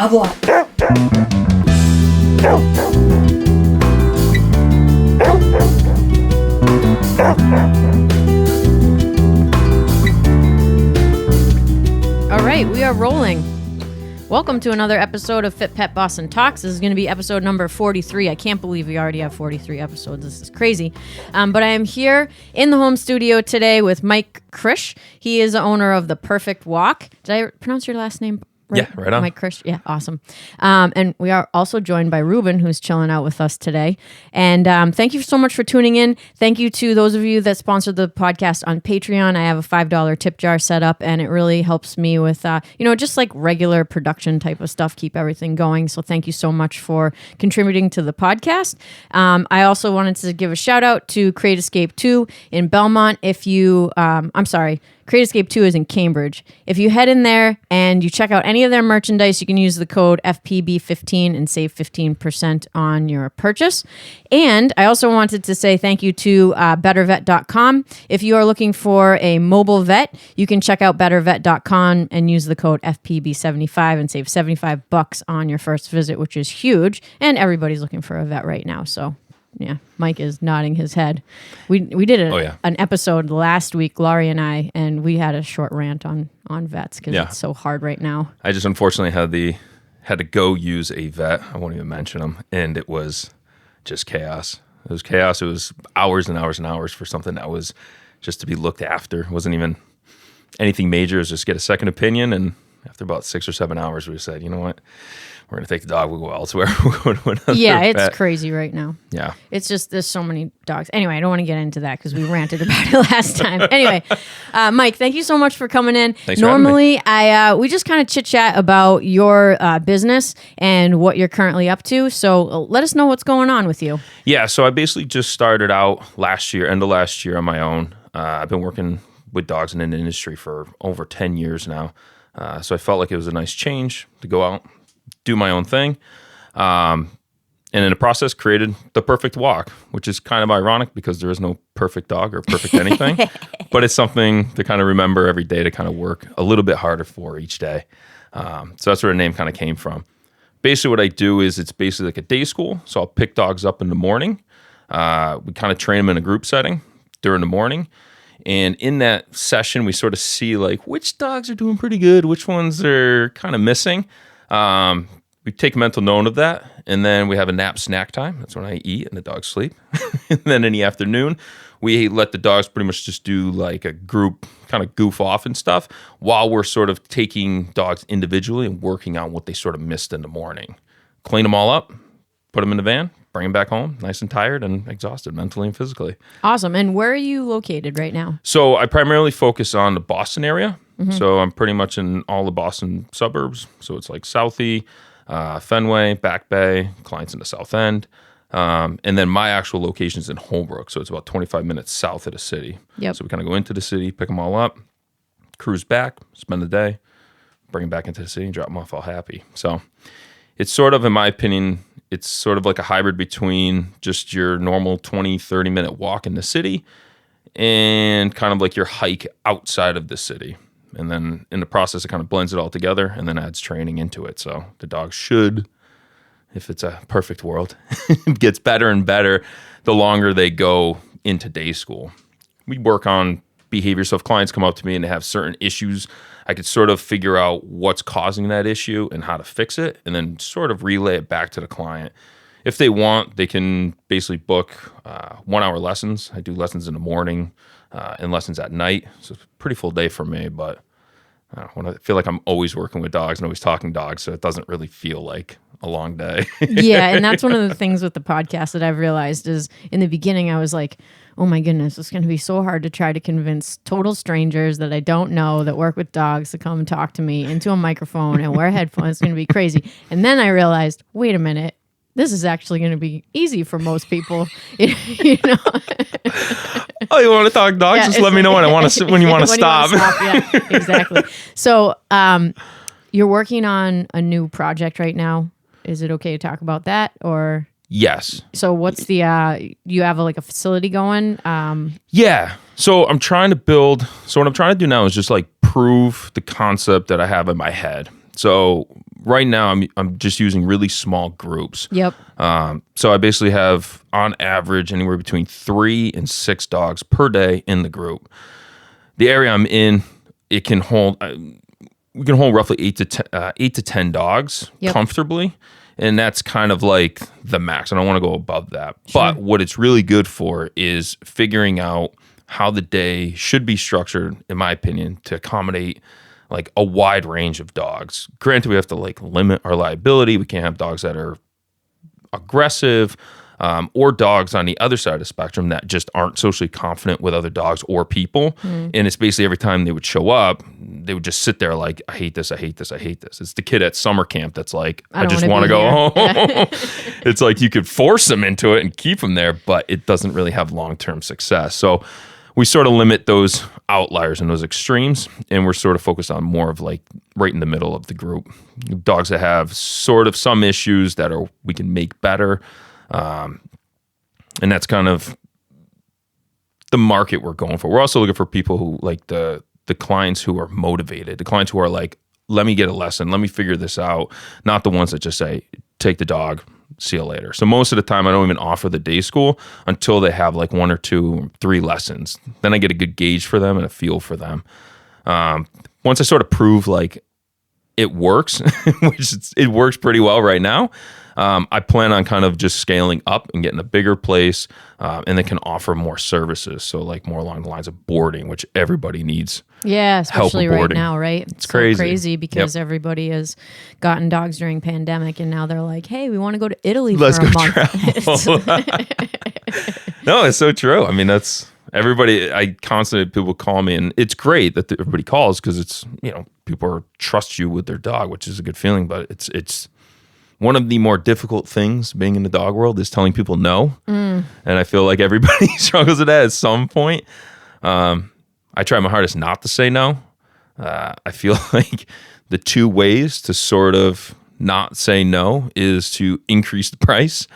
Au revoir. All right, we are rolling. Welcome to another episode of FitPet Boston Talks. This is going to be episode number 43. I can't believe we already have 43 episodes. This is crazy. But I am here in the home studio today with Mike Krish. He is the owner of The Perfect Walk. Did I pronounce your last name right? Yeah, right on. Mike Krish. Yeah, awesome. And we are also joined by Ruben, who's chilling out with us today. And thank you so much for tuning in. Thank you to those of you that sponsored the podcast on Patreon. I have a $5 tip jar set up, and it really helps me with, just like regular production type of stuff, keep everything going. So thank you so much for contributing to the podcast. I also wanted to give a shout out to Create Escape 2 in Belmont. Create Escape 2 is in Cambridge. If you head in there and you check out any of their merchandise, you can use the code FPB15 and save 15% on your purchase. And I also wanted to say thank you to bettervet.com. If you are looking for a mobile vet, you can check out bettervet.com and use the code FPB75 and save $75 on your first visit, which is huge. And everybody's looking for a vet right now, so... yeah, Mike is nodding his head. We did an episode last week, Laurie and I, and we had a short rant on vets because it's so hard right now. I just unfortunately had to go use a vet. I won't even mention them, and it was just chaos. It was chaos. It was hours and hours and hours for something that was just to be looked after. It wasn't even anything major. It was just get a second opinion, and after about 6 or 7 hours, we said, you know what? We're going to take the dog. We'll go elsewhere. We'll go to another it's vet. crazy right now. Yeah. It's just, there's so many dogs. Anyway, I don't want to get into that because we ranted about it last time. Anyway, Mike, thank you so much for coming in. Thanks for having me. We just kind of chit-chat about your business and what you're currently up to. So let us know what's going on with you. Yeah, so I basically just started out end of last year on my own. I've been working with dogs in the industry for over 10 years now. So I felt like it was a nice change to go out, do my own thing. And in the process created The Perfect Walk, which is kind of ironic because there is no perfect dog or perfect anything, but it's something to kind of remember every day to kind of work a little bit harder for each day. So that's where the name kind of came from. Basically what I do is it's basically like a day school. So I'll pick dogs up in the morning. We kind of train them in a group setting during the morning. And in that session, we sort of see like which dogs are doing pretty good, which ones are kind of missing. We take mental note of that, and then we have a nap snack time. That's when I eat and the dogs sleep. And then in the afternoon, we let the dogs pretty much just do like a group kind of goof off and stuff while we're sort of taking dogs individually and working on what they sort of missed in the morning. Clean them all up, put them in the van, bring them back home, nice and tired and exhausted mentally and physically. Awesome. And where are you located right now? So I primarily focus on the Boston area. Mm-hmm. So I'm pretty much in all the Boston suburbs. So it's like Southie, Fenway, Back Bay, clients in the South End. And then my actual location is in Holbrook. So it's about 25 minutes south of the city. Yep. So we kind of go into the city, pick them all up, cruise back, spend the day, bring them back into the city, and drop them off all happy. So it's sort of, in my opinion, it's sort of like a hybrid between just your normal 20, 30-minute walk in the city and kind of like your hike outside of the city. And then in the process, it kind of blends it all together and then adds training into it. So the dog should, if it's a perfect world, it gets better and better the longer they go into day school. We work on behavior. So if clients come up to me and they have certain issues, I could sort of figure out what's causing that issue and how to fix it, and then sort of relay it back to the client. If they want, they can basically book 1 hour lessons. I do lessons in the morning and lessons at night. So it's a pretty full day for me, but I feel like I'm always working with dogs and always talking dogs, so it doesn't really feel like a long day. Yeah, and that's one of the things with the podcast that I've realized is in the beginning I was like, oh my goodness, it's going to be so hard to try to convince total strangers that I don't know that work with dogs to come and talk to me into a microphone and wear headphones. It's going to be crazy. And then I realized, wait a minute, this is actually going to be easy for most people. You know? Oh, you want to talk dogs? Just let me know when you want to stop. Yeah, exactly. So you're working on a new project right now. Is it okay to talk about that, or? Yes. So what's the, you have a facility going? Yeah. So I'm trying to build, so what I'm trying to do now is just like prove the concept that I have in my head. So right now I'm just using really small groups. Yep. So I basically have on average anywhere between 3 and 6 dogs per day in the group. The area I'm in, it can hold we can hold roughly 8 to 10 dogs comfortably. And that's kind of like the max. I don't want to go above that. Sure. But what it's really good for is figuring out how the day should be structured, in my opinion, to accommodate like a wide range of dogs. Granted, we have to like limit our liability. We can't have dogs that are aggressive, or dogs on the other side of the spectrum that just aren't socially confident with other dogs or people. And it's basically every time they would show up, they would just sit there like, I hate this, I hate this, I hate this. It's the kid at summer camp that's like, I just want to go home. Yeah. It's like you could force them into it and keep them there, but it doesn't really have long-term success. So we sort of limit those outliers and those extremes, and we're sort of focused on more of like right in the middle of the group. Dogs that have sort of some issues that we can make better. And that's kind of the market we're going for. We're also looking for people who like the clients who are motivated, the clients who are like, let me get a lesson, let me figure this out. Not the ones that just say, take the dog, see you later. So most of the time I don't even offer the day school until they have like 1 or 2, 3 lessons. Then I get a good gauge for them and a feel for them. Once I sort of prove like it works, which it works pretty well right now, I plan on kind of just scaling up and getting a bigger place, and they can offer more services. So like more along the lines of boarding, which everybody needs. Yeah, especially right now, right? It's so crazy because everybody has gotten dogs during pandemic, and now they're like, hey, we want to go to Italy Let's for a go month. No, it's so true. I mean, that's everybody. I constantly, people call me, and it's great that everybody calls because it's, people trust you with their dog, which is a good feeling, but it's one of the more difficult things being in the dog world is telling people no. And I feel like everybody struggles with that at some point. I try my hardest not to say no. I feel like the 2 ways to sort of not say no is to increase the price.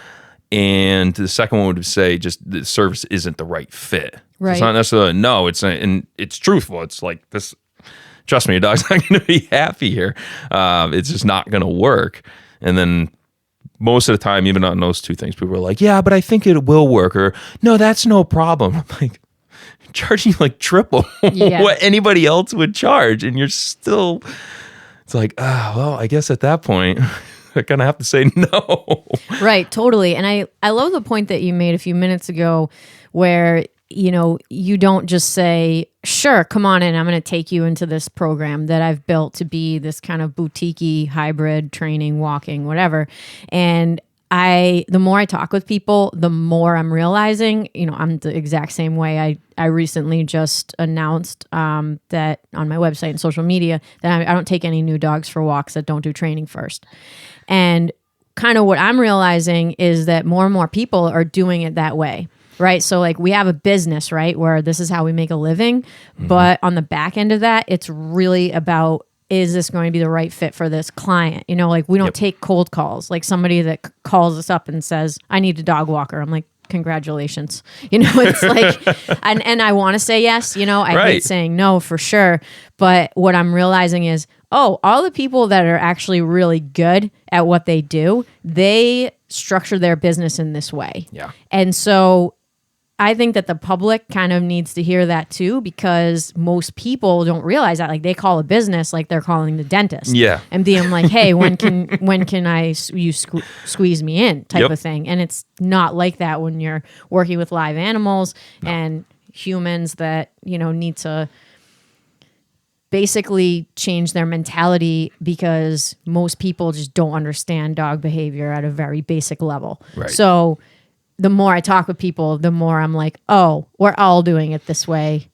And the second one would say just the service isn't the right fit. Right. It's not necessarily a no. And it's truthful. It's like this, trust me, your dog's not going to be happy here. It's just not going to work. And then most of the time, even on those 2 things, people are like, yeah, but I think it will work, or no, that's no problem. I'm like, charging like triple what anybody else would charge. And you're still, it's like, well, I guess at that point, I kind of have to say no. Right, totally. And I love the point that you made a few minutes ago where, you don't just say, sure, come on in, I'm going to take you into this program that I've built to be this kind of boutique-y hybrid training, walking, whatever. And the more I talk with people, the more I'm realizing, I'm the exact same way. I recently just announced that on my website and social media that I don't take any new dogs for walks that don't do training first. And kind of what I'm realizing is that more and more people are doing it that way. Right. So like we have a business, right, where this is how we make a living. But on the back end of that, it's really about, is this going to be the right fit for this client? Like we don't take cold calls, like somebody that calls us up and says, I need a dog walker. I'm like, congratulations. It's like, and I want to say yes, I hate saying no for sure. But what I'm realizing is, all the people that are actually really good at what they do, they structure their business in this way. Yeah. And so I think that the public kind of needs to hear that too, because most people don't realize that. Like they call a business like they're calling the dentist. Yeah. And being like, hey, when can you squeeze me in type of thing. And it's not like that when you're working with live animals and humans that, need to basically change their mentality because most people just don't understand dog behavior at a very basic level. Right. So the more I talk with people, the more I'm like, we're all doing it this way.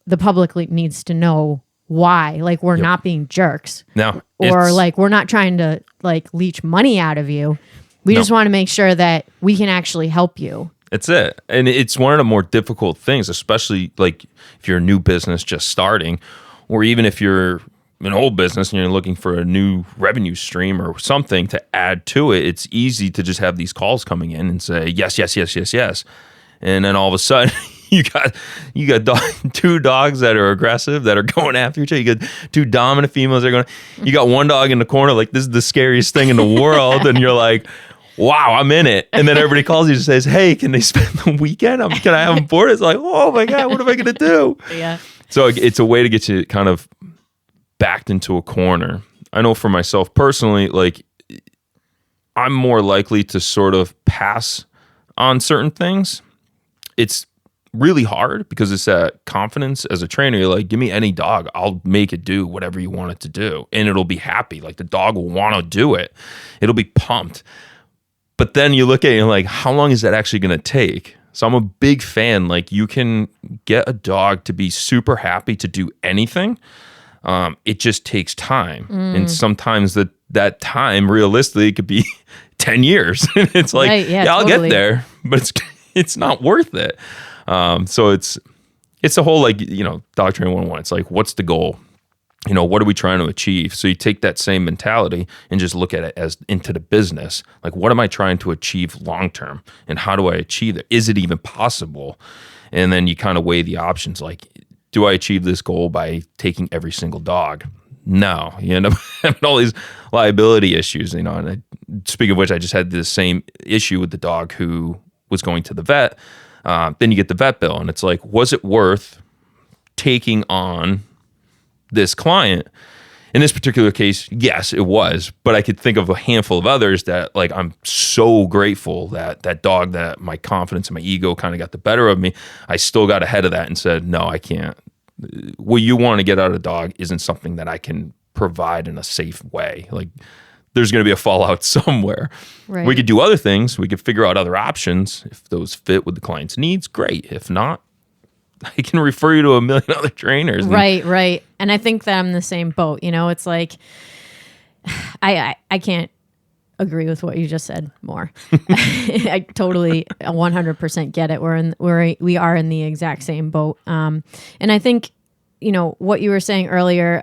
The public needs to know why. Like we're not being jerks. No. Or like we're not trying to like leech money out of you. We just want to make sure that we can actually help you. It's it. And it's one of the more difficult things, especially like if you're a new business just starting, or even if you're an old business and you're looking for a new revenue stream or something to add to it. It's easy to just have these calls coming in and say, yes, yes, yes, yes, yes. And then all of a sudden you got two dogs that are aggressive, that are going after each other. You got two dominant females that are going. You got one dog in the corner like, this is the scariest thing in the world, and you're like, wow, I'm in it. And then everybody calls you and says, hey, can they spend the weekend? Can I have them board? It's like, oh my God, what am I going to do? Yeah. So it's a way to get you kind of backed into a corner. I know for myself personally, like, I'm more likely to sort of pass on certain things. It's really hard because it's that confidence as a trainer. You're like, give me any dog, I'll make it do whatever you want it to do, and it'll be happy. Like, the dog will want to do it. It'll be pumped. But then you look at it and like, how long is that actually going to take? So I'm a big fan. Like, you can get a dog to be super happy to do anything. It just takes time. And sometimes that time realistically could be 10 years. It's like, right, yeah, I'll totally. get there, but it's not worth it. So it's a whole, like, dog training 101. It's like, what's the goal? What are we trying to achieve? So you take that same mentality and just look at it as into the business. Like, what am I trying to achieve long term? And how do I achieve it? Is it even possible? And then you kind of weigh the options. Like, do I achieve this goal by taking every single dog? No. You end up having all these liability issues, And speaking of which, I just had the same issue with the dog who was going to the vet. Then you get the vet bill, and it's like, was it worth taking on this client? In this particular case, yes, it was, but I could think of a handful of others that, like, I'm so grateful that dog, that my confidence and my ego kind of got the better of me. I still got ahead of that and said, no, I can't. What you want to get out of a dog isn't something that I can provide in a safe way. Like, there's going to be a fallout somewhere. Right. We could do other things. We could figure out other options. If those fit with the client's needs, great. If not, I can refer you to a million other trainers. Right. And I think that I'm in the same boat. It's like, I can't agree with what you just said more. I totally 100% get it. We are in the exact same boat. And I think, what you were saying earlier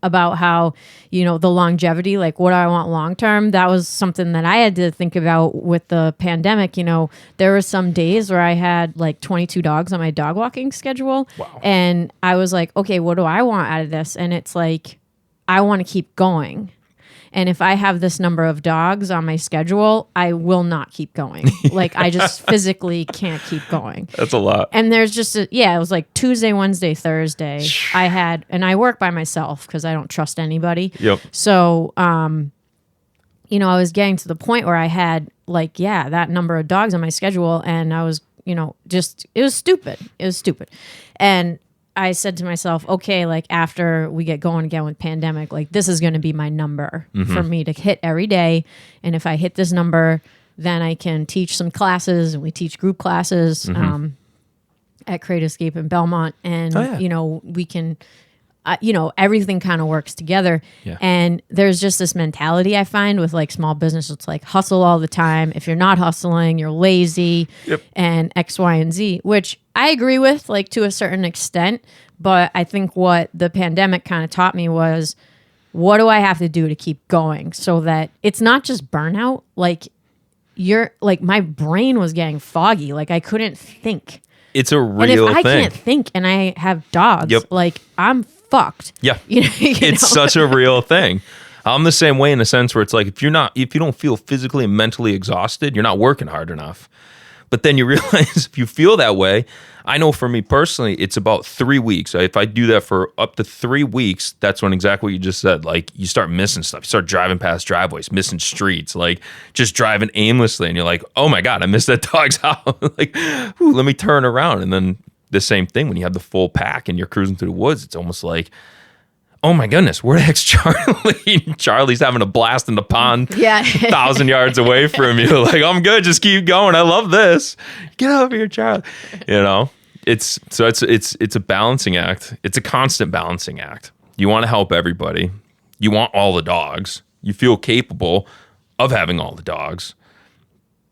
about how, the longevity, like, what I want long term, that was something that I had to think about with the pandemic. There were some days where I had like 22 dogs on my dog walking schedule. Wow. And I was like, okay, what do I want out of this? And it's like, I want to keep going. And if I have this number of dogs on my schedule, I will not keep going. Like, I just physically can't keep going. That's a lot. And there's just, it was like Tuesday, Wednesday, Thursday. And I work by myself because I don't trust anybody. Yep. So, I was getting to the point where I had like, that number of dogs on my schedule. And I was, it was stupid. And I said to myself, okay, like, after we get going again with pandemic, like, this is going to be my number for me to hit every day. And if I hit this number, then I can teach some classes, and we teach group classes at Create Escape in Belmont. And, we can, everything kind of works together. Yeah. And there's just this mentality I find with like small business. It's like hustle all the time. If you're not hustling, you're lazy and X, Y, and Z, which I agree with, like, to a certain extent. But I think what the pandemic kind of taught me was, what do I have to do to keep going so that it's not just burnout? Like, my brain was getting foggy. Like, I couldn't think. It's a real and if thing. I can't think and I have dogs, like, I'm fucked. Yeah. It's such a real thing. I'm the same way in a sense where it's like, if you don't feel physically and mentally exhausted, you're not working hard enough. But then you realize if you feel that way, I know for me personally, it's about 3 weeks. If I do that for up to 3 weeks, that's when exactly what you just said, like, you start missing stuff. You start driving past driveways, missing streets, like just driving aimlessly. And you're like, oh my God, I missed that dog's house. Like, ooh, let me turn around. And then the same thing when you have the full pack and you're cruising through the woods, it's almost like, oh my goodness, where the heck's Charlie? Charlie's having a blast in the pond, 1,000 yards away from you. Like, I'm good, just keep going. I love this. Get over here, Charlie. It's a balancing act. It's a constant balancing act. You want to help everybody. You want all the dogs. You feel capable of having all the dogs.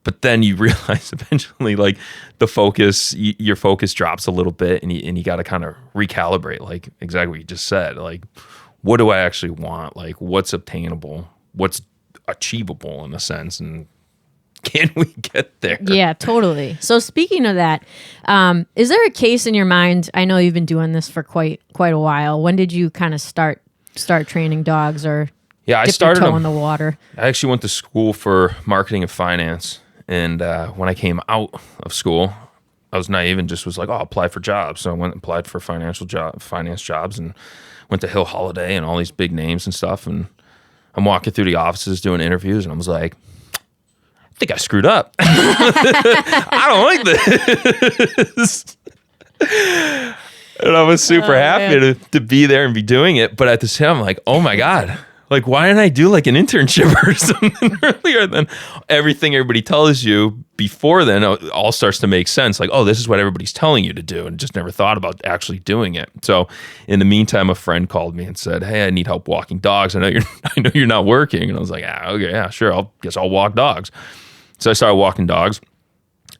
But then you realize eventually, like, your focus drops a little bit, and you got to kind of recalibrate, like exactly what you just said. Like, what do I actually want? Like, what's obtainable? What's achievable in a sense? And can we get there? Yeah, totally. So speaking of that, is there a case in your mind? I know you've been doing this for quite a while. When did you kind of start training dogs, or I dip started your toe in the water? I actually went to school for marketing and finance, and when I came out of school, I was naive and just was like, I'll apply for jobs. So I went and applied for finance jobs, and went to Hill Holiday and all these big names and stuff. And I'm walking through the offices doing interviews, and I was like, I think I screwed up. I don't like this. And I was super happy to be there and be doing it. But at the same time, I'm like, oh my God, like, why didn't I do like an internship or something earlier? Than everything everybody tells you before then all starts to make sense. Like, oh, this is what everybody's telling you to do, and just never thought about actually doing it. So in the meantime, a friend called me and said, hey, I need help walking dogs. I know you're not working. And I was like, okay, yeah, sure. Guess I'll walk dogs. So I started walking dogs,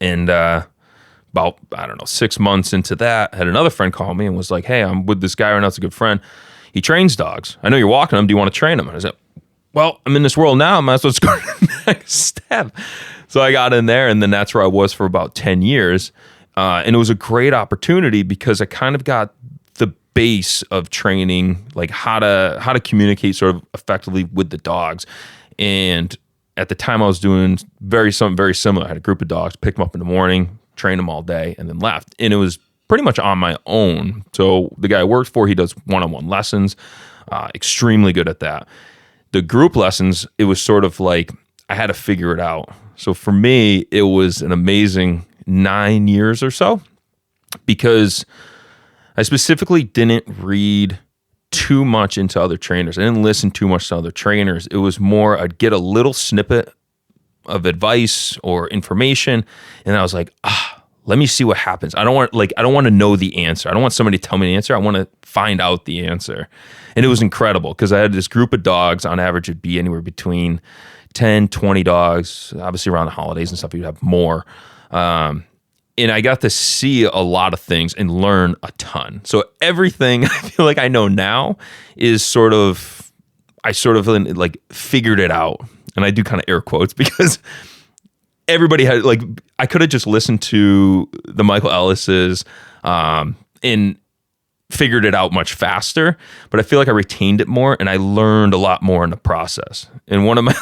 and about, 6 months into that, I had another friend call me and was like, hey, I'm with this guy right now. It's a good friend. He trains dogs. I know you're walking them. Do you want to train them? And I said, well, I'm in this world now. I might as well just go to the next step. So I got in there, and then that's where I was for about 10 years. And it was a great opportunity because I kind of got the base of training, like how to communicate sort of effectively with the dogs. And at the time I was doing something very similar. I had a group of dogs, picked them up in the morning, trained them all day, and then left. And it was pretty much on my own. So the guy I worked for, he does one-on-one lessons, extremely good at that. The group lessons, it was sort of like I had to figure it out. So for me, it was an amazing 9 years or so, because I specifically didn't read too much into other trainers. I didn't listen too much to other trainers. It was more, I'd get a little snippet of advice or information, and I was like, let me see what happens. I don't want to know the answer. I don't want somebody to tell me the answer. I want to find out the answer. And it was incredible because I had this group of dogs. On average, it'd be anywhere between 10, 20 dogs. Obviously, around the holidays and stuff, you'd have more. And I got to see a lot of things and learn a ton. So everything I feel like I know now is I like figured it out. And I do kind of air quotes because everybody had, like, I could have just listened to the Michael Ellis's and figured it out much faster, but I feel like I retained it more and I learned a lot more in the process. And one of my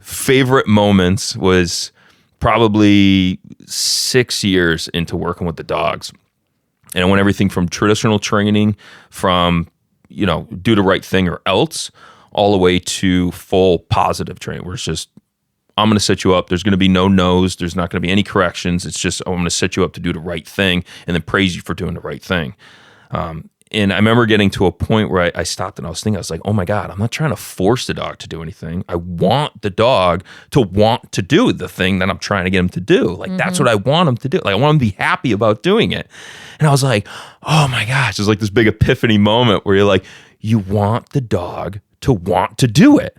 favorite moments was probably 6 years into working with the dogs. And I went everything from traditional training, from, do the right thing or else, all the way to full positive training, where it's just, I'm going to set you up. There's going to be no no's. There's not going to be any corrections. It's just, I'm going to set you up to do the right thing and then praise you for doing the right thing. And I remember getting to a point where I stopped and I was like, oh my God, I'm not trying to force the dog to do anything. I want the dog to want to do the thing that I'm trying to get him to do. Like, that's what I want him to do. Like, I want him to be happy about doing it. And I was like, oh my gosh, it's like this big epiphany moment where you're like, you want the dog to want to do it.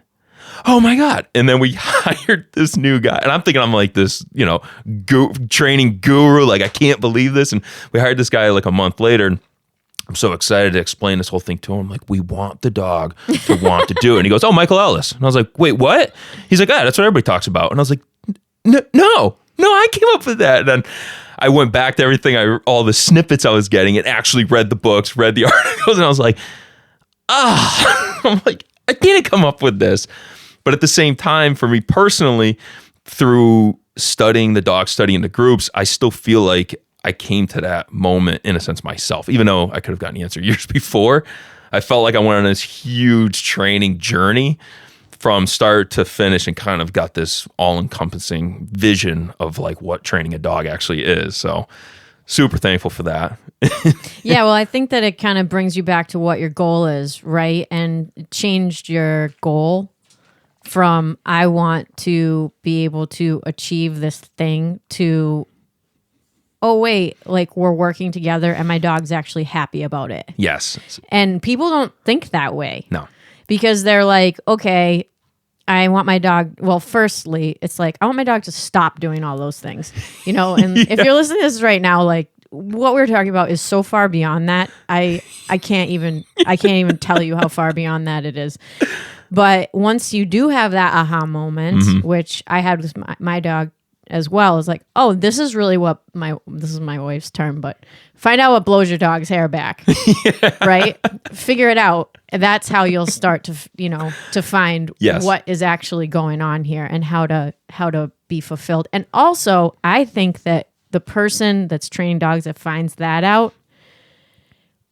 Oh my God. And then we hired this new guy. And I'm thinking I'm like this, training guru. Like, I can't believe this. And we hired this guy like a month later. And I'm so excited to explain this whole thing to him. Like, we want the dog to want to do it. And he goes, oh, Michael Ellis. And I was like, wait, what? He's like, that's what everybody talks about. And I was like, no, I came up with that. And then I went back to everything, all the snippets I was getting, and actually read the books, read the articles. And I was like, I'm like, I didn't come up with this. But at the same time, for me personally, through studying the dogs, studying the groups, I still feel like I came to that moment, in a sense, myself. Even though I could have gotten the answer years before, I felt like I went on this huge training journey from start to finish and kind of got this all-encompassing vision of like what training a dog actually is. So super thankful for that. Yeah, well, I think that it kind of brings you back to what your goal is, right? And changed your goal from, I want to be able to achieve this thing, to, oh wait, like, we're working together and my dog's actually happy about it. Yes. And people don't think that way. No. Because they're like, okay, I want my dog. Well, firstly, it's like, I want my dog to stop doing all those things, and if you're listening to this right now, like, what we're talking about is so far beyond that. I can't even tell you how far beyond that it is. But once you do have that aha moment, Mm-hmm. which I had with my dog as well, is like, oh, this is really what this is my wife's term, but find out what blows your dog's hair back, right? Figure it out. And that's how you'll start to, to find Yes. what is actually going on here and how to be fulfilled. And also, I think that the person that's training dogs that finds that out,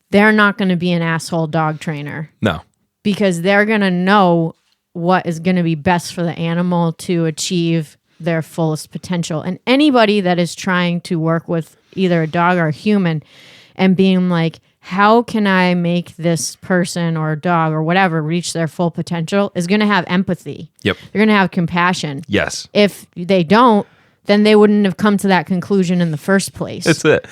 they're not going to be an asshole dog trainer. No. Because they're going to know what is going to be best for the animal to achieve their fullest potential. And anybody that is trying to work with either a dog or a human and being like, how can I make this person or dog or whatever reach their full potential is going to have empathy. Yep. They're going to have compassion. Yes. If they don't, then they wouldn't have come to that conclusion in the first place. That's it.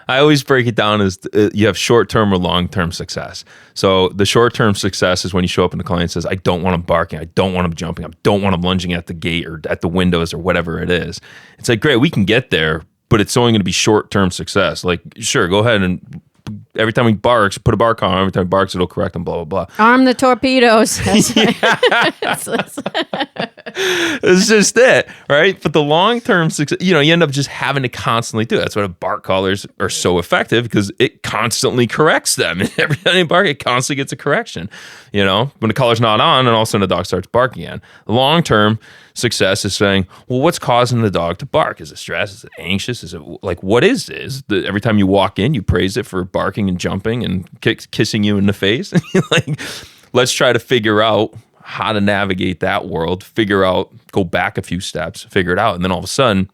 I always break it down as you have short-term or long-term success. So the short-term success is when you show up and the client says, I don't want him barking. I don't want him jumping. I don't want him lunging at the gate or at the windows or whatever it is. It's like, great, we can get there, but it's only going to be short-term success. Like, sure, go ahead and every time he barks, put a bark on him. Every time he barks, it'll correct him, blah, blah, blah. Arm the torpedoes. It's just it, right? But the long-term success, you end up just having to constantly do it. That's why the bark collars are so effective because it constantly corrects them. And every time they bark, it constantly gets a correction. When the collar's not on and all of a sudden the dog starts barking again. The long-term success is saying, well, what's causing the dog to bark? Is it stress? Is it anxious? Is it like, what is this? Every time you walk in, you praise it for barking and jumping and kissing you in the face. Like, let's try to figure out how to navigate that world, go back a few steps, figure it out. And then all of a sudden,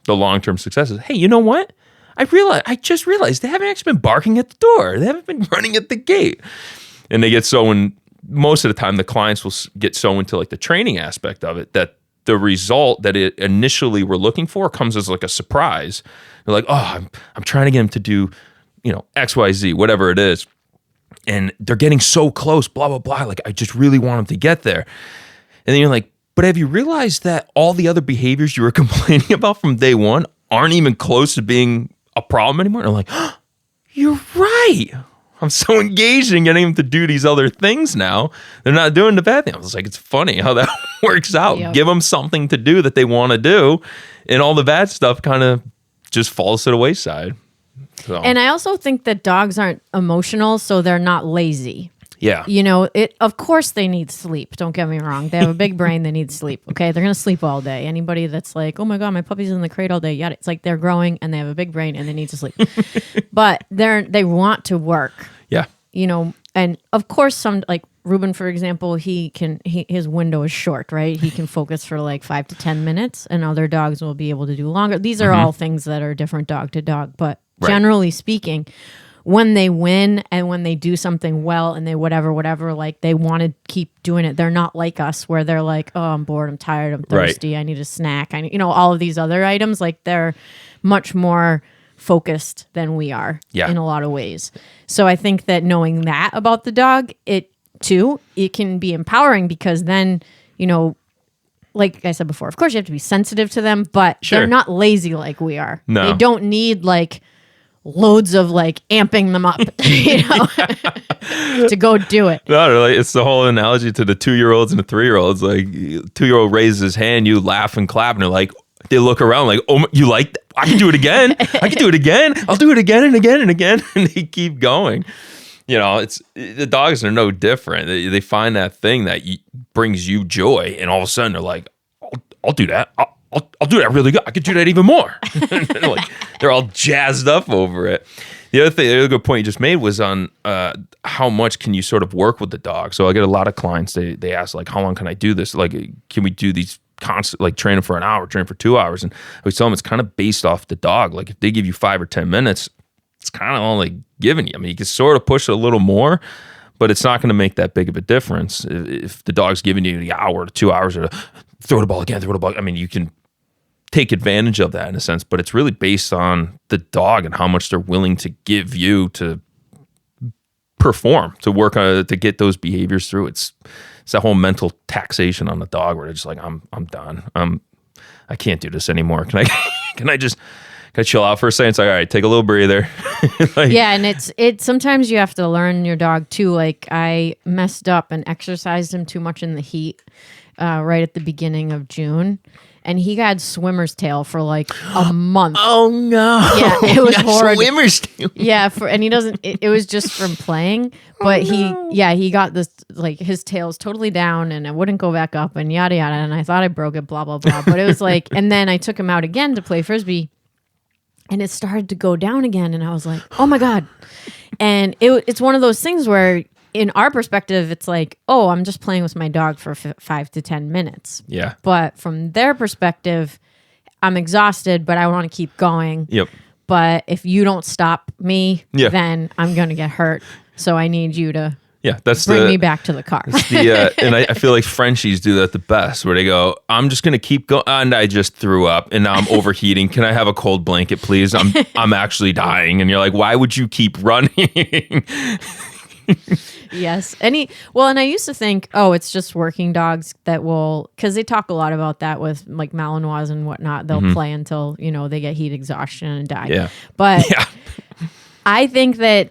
the long-term success is, hey, you know what? I just realized they haven't actually been barking at the door. They haven't been running at the gate. And they get most of the time, the clients will get so into like the training aspect of it that the result that it initially were looking for comes as like a surprise. They're like, oh, I'm trying to get him to do, X, Y, Z, whatever it is. And they're getting so close, blah, blah, blah. Like, I just really want them to get there. And then you're like, but have you realized that all the other behaviors you were complaining about from day one aren't even close to being a problem anymore? And I'm like, oh, you're right. I'm so engaged in getting them to do these other things now. They're not doing the bad thing. I was like, it's funny how that works out. Yep. Give them something to do that they want to do. And all the bad stuff kind of just falls to the wayside. So. And I also think that dogs aren't emotional, so they're not lazy. Yeah. Of course they need sleep. Don't get me wrong. They have a big brain. They need sleep. Okay. They're going to sleep all day. Anybody that's like, oh my God, my puppy's in the crate all day. Yada. It's like they're growing and they have a big brain and they need to sleep. But they want to work. Yeah. And of course some, like Ruben, for example, his window is short, right? He can focus for like 5 to 10 minutes and other dogs will be able to do longer. These are all things that are different dog to dog. But generally speaking, when they win and when they do something well and they whatever, like they want to keep doing it. They're not like us where they're like, oh, I'm bored, I'm tired, I'm thirsty, I need a snack. I need, all of these other items. Like they're much more focused than we are in a lot of ways. So I think that knowing that about the dog, it can be empowering because then, like I said before, of course you have to be sensitive to them, but they're not lazy like we are. No. They don't need like loads of like amping them up, to go do it. No, it's the whole analogy to the 2-year-olds and the 3-year-olds. Like, 2-year-old raises his hand, you laugh and clap, and they're like, they look around like, oh, you like that? I can do it again. I can do it again. I'll do it again and again and again, and they keep going. It's the dogs are no different. They find that thing that brings you joy, and all of a sudden they're like, I'll do that. I'll do that really good. I could do that even more. They're all jazzed up over it. The other good point you just made was on how much can you sort of work with the dog. So I get a lot of clients, they ask like, how long can I do this? Like, can we do these constant, like train them for an hour, train for 2 hours? And I always tell them it's kind of based off the dog. Like if they give you 5 or 10 minutes, it's kind of all like giving you. I mean, you can sort of push it a little more, but it's not going to make that big of a difference. If the dog's giving you the hour to 2 hours or throw the ball again, I mean, you can take advantage of that in a sense, but it's really based on the dog and how much they're willing to give you to perform, to work on it, to get those behaviors through. It's that whole mental taxation on the dog where they're just like, I'm done. I can't do this anymore. Can I Gotta chill out for a second. It's like, all right, take a little breather. Like, yeah, and it's sometimes you have to learn your dog too. Like I messed up and exercised him too much in the heat right at the beginning of June. And he got swimmer's tail for like a month. Oh no! Yeah, it was horrible. Swimmer's tail. Yeah, and he doesn't. It was just from playing, but he got this like his tail's totally down, and it wouldn't go back up, and yada yada. And I thought I broke it, blah blah blah. But it was like, and then I took him out again to play frisbee, and it started to go down again, and I was like, oh my god! And it's one of those things where, in our perspective, it's like, oh, I'm just playing with my dog for 5 to 10 minutes. Yeah. But from their perspective, I'm exhausted, but I want to keep going. Yep. But if you don't stop me, then I'm going to get hurt. So I need you to bring me back to the car. And I feel like Frenchies do that the best, where they go, I'm just going to keep going. And I just threw up and now I'm overheating. Can I have a cold blanket, please? I'm actually dying. And you're like, why would you keep running? Yes. And I used to think, oh, it's just working dogs that will, because they talk a lot about that with like Malinois and whatnot. They'll play until, they get heat exhaustion and die. Yeah. But I think that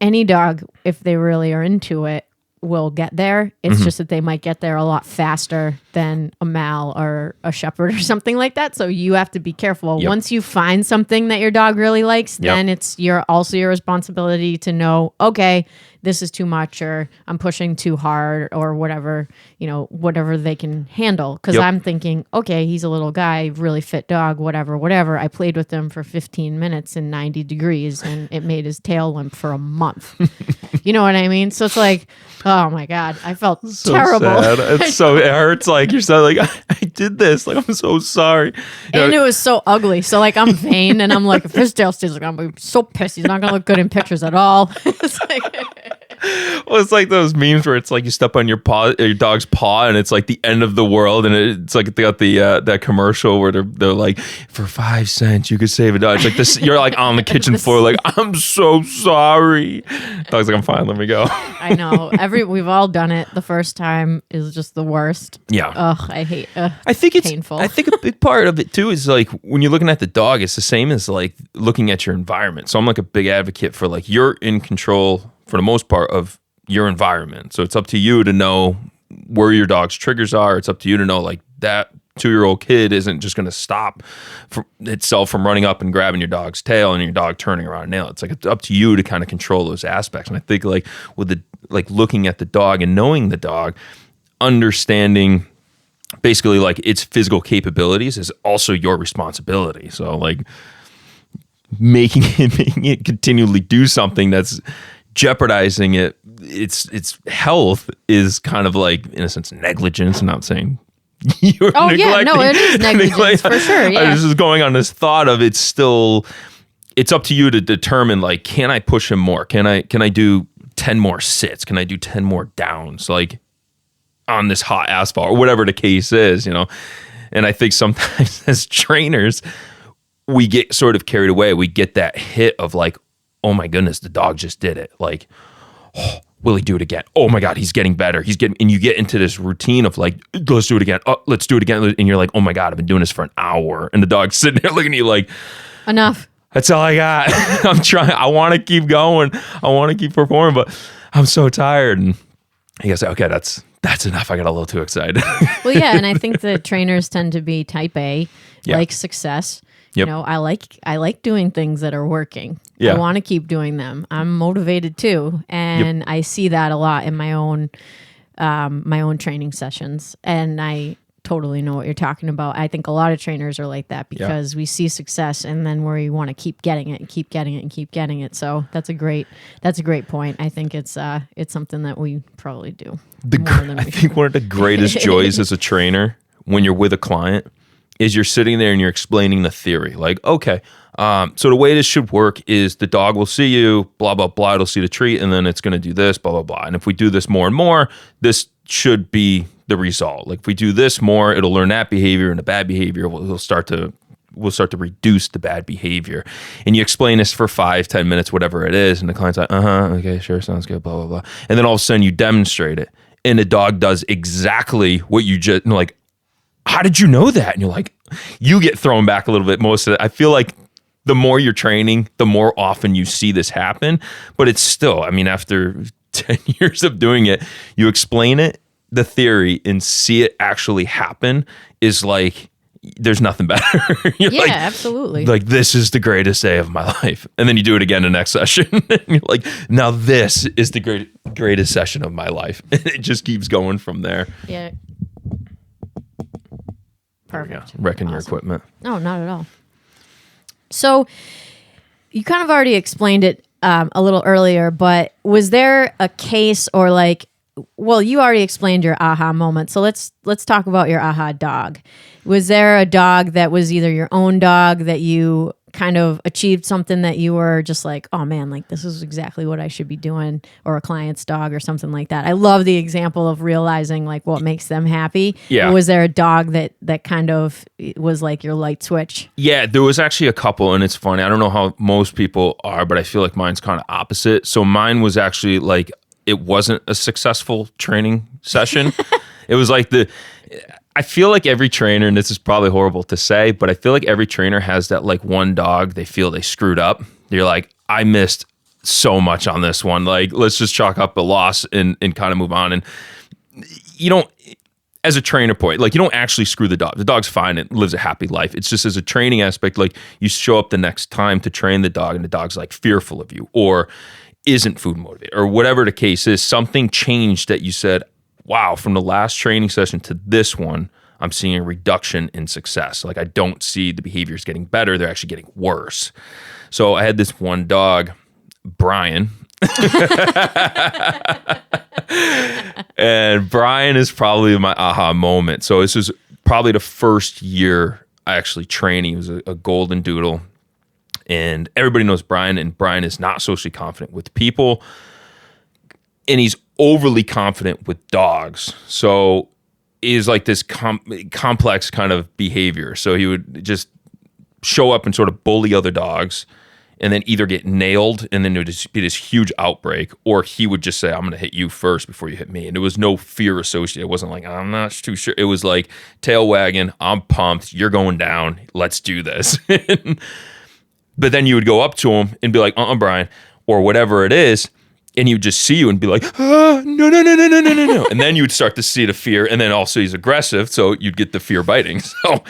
any dog, if they really are into it, will get there. It's just that they might get there a lot faster than a Mal or a Shepherd or something like that. So you have to be careful. Yep. Once you find something that your dog really likes, then it's your responsibility to know, okay, this is too much, or I'm pushing too hard, or whatever, whatever they can handle. Because I'm thinking, okay, he's a little guy, really fit dog, whatever. I played with him for 15 minutes in 90 degrees, and it made his tail limp for a month. You know what I mean? So it's like, oh my God, I felt so terrible. Sad. It hurts. Like you're so like, I did this. Like, I'm so sorry. And it was so ugly. So like I'm vain, and I'm like, if his tail stays like, I'm gonna be so pissed. He's not gonna look good in pictures at all. It's like, well, it's like those memes where it's like you step on your dog's paw, and it's like the end of the world, and it's like they got the that commercial where they're like, for 5 cents you could save a dog. It's like this, you're like on the kitchen floor, like, I'm so sorry. Dog's like, I'm fine, let me go. I know. We've all done it. The first time is just the worst. Yeah. Ugh, I hate. I think it's painful. I think a big part of it too is like when you're looking at the dog, it's the same as like looking at your environment. So I'm like a big advocate for like you're in control for the most part of your environment. So it's up to you to know where your dog's triggers are. It's up to you to know like that 2-year-old kid isn't just going to stop itself from running up and grabbing your dog's tail and your dog turning around and nail it. It's like it's up to you to kind of control those aspects. And I think like with the like looking at the dog and knowing the dog, understanding basically like its physical capabilities is also your responsibility. So like making it continually do something that's jeopardizing its health is kind of like, in a sense, negligence. I'm not saying you're neglecting. Yeah, no, it is negligence for sure. Yeah. I was just going on this thought of it's up to you to determine like, can I push him more? Can I do 10 more sits? Can I do 10 more downs? Like on this hot asphalt or whatever the case is, And I think sometimes as trainers, we get sort of carried away. We get that hit of like, oh my goodness, the dog just did it. Like, oh, will he do it again? Oh my God, he's getting better. And you get into this routine of like, let's do it again. Oh, let's do it again. And you're like, oh my God, I've been doing this for an hour. And the dog's sitting there looking at you like, enough. That's all I got. I'm trying. I want to keep going. I want to keep performing, but I'm so tired. And you guys say, okay, that's enough. I got a little too excited. Well, yeah. And I think the trainers tend to be type A, like success. Yep. I like doing things that are working. Yeah. I want to keep doing them. I'm motivated too. And I see that a lot in my own training sessions. And I totally know what you're talking about. I think a lot of trainers are like that because we see success and then we want to keep getting it and keep getting it and keep getting it. So that's a great point. I think it's something that we probably do. I think one of the greatest joys as a trainer when you're with a client is you're sitting there and you're explaining the theory. Like, okay, so the way this should work is the dog will see you, blah, blah, blah. It'll see the treat, and then it's going to do this, blah, blah, blah. And if we do this more and more, this should be the result. Like if we do this more, it'll learn that behavior, and the bad behavior will start to reduce the bad behavior. And you explain this for 5-10 minutes, whatever it is, and the client's like, okay, sure, sounds good, blah, blah, blah. And then all of a sudden you demonstrate it, and the dog does exactly what you just, like, how did you know that? And you're like, you get thrown back a little bit most of it. I feel like the more you're training, the more often you see this happen. But it's still, I mean, after 10 years of doing it, you explain it, the theory, and see it actually happen is like, there's nothing better. You're Yeah, like, absolutely. Like, this is the greatest day of my life. And then you do it again the next session. And you're like, now this is the greatest session of my life. And it just keeps going from there. Yeah. Perfect. Wrecking your equipment. No, not at all. So you kind of already explained it a little earlier, but was there a case or like, well, you already explained your aha moment. So let's talk about your aha dog. Was there a dog that was either your own dog that you kind of achieved something that you were just like, oh man, like this is exactly what I should be doing, or a client's dog or something like that? I love the example of realizing like what makes them happy. Yeah. Or was there a dog that kind of was like your light switch? Yeah, there was actually a couple, and it's funny. I don't know how most people are, but I feel like mine's kind of opposite. So mine was actually like, it wasn't a successful training session. It was like I feel like every trainer, and this is probably horrible to say, but I feel like every trainer has that like one dog they feel they screwed up. You're like, I missed so much on this one. Like, let's just chalk up a loss and kind of move on. And you don't, as a trainer point, like you don't actually screw the dog. The dog's fine. It lives a happy life. It's just as a training aspect, like you show up the next time to train the dog and the dog's like fearful of you or isn't food motivated or whatever the case is. Something changed that you said, wow, from the last training session to this one, I'm seeing a reduction in success. Like I don't see the behaviors getting better. They're actually getting worse. So I had this one dog, Brian. And Brian is probably my aha moment. So this is probably the first year I actually trained. He was a golden doodle. And everybody knows Brian, and Brian is not socially confident with people. And he's overly confident with dogs. So is like this complex kind of behavior. So he would just show up and sort of bully other dogs and then either get nailed and then it would just be this huge outbreak, or he would just say, I'm going to hit you first before you hit me. And there was no fear associated. It wasn't like, I'm not too sure. It was like tail wagging, I'm pumped, you're going down, let's do this. But then you would go up to him and be like, Brian, or whatever it is. And he would just see you and be like, no. And then you would start to see the fear. And then also he's aggressive. So you'd get the fear biting. So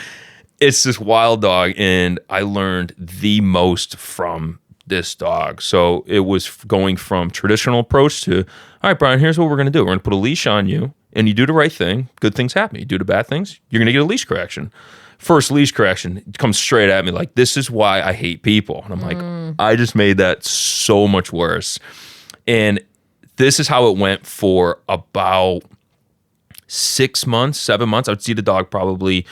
it's this wild dog. And I learned the most from this dog. So it was going from traditional approach to, all right, Brian, here's what we're going to do. We're going to put a leash on you and you do the right thing. Good things happen. You do the bad things, you're going to get a leash correction. First leash correction comes straight at me like, this is why I hate people. And I'm like, I just made that so much worse. And this is how it went for about 6 months, 7 months. I would see the dog probably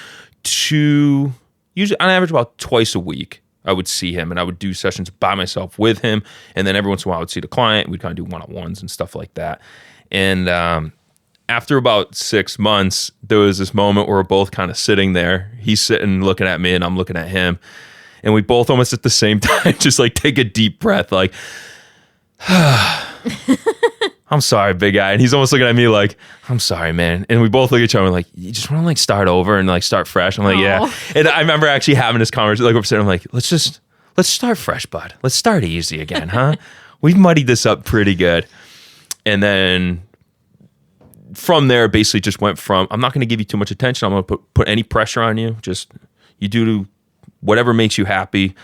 usually on average about twice a week. I would see him and I would do sessions by myself with him. And then every once in a while I would see the client. We'd kind of do one-on-ones and stuff like that. And after about 6 months, there was this moment where we're both kind of sitting there. He's sitting looking at me and I'm looking at him. And we both almost at the same time just like take a deep breath like, I'm sorry, big guy. And he's almost looking at me like, I'm sorry, man. And we both look at each other and we're like, you just want to like start over and like start fresh? I'm like, yeah. And I remember actually having this conversation, like we're sitting, I'm like, let's start fresh, bud. Let's start easy again, huh? We've muddied this up pretty good. And then from there, basically just went from, I'm not going to give you too much attention. I'm going to put any pressure on you. Just you do whatever makes you happy.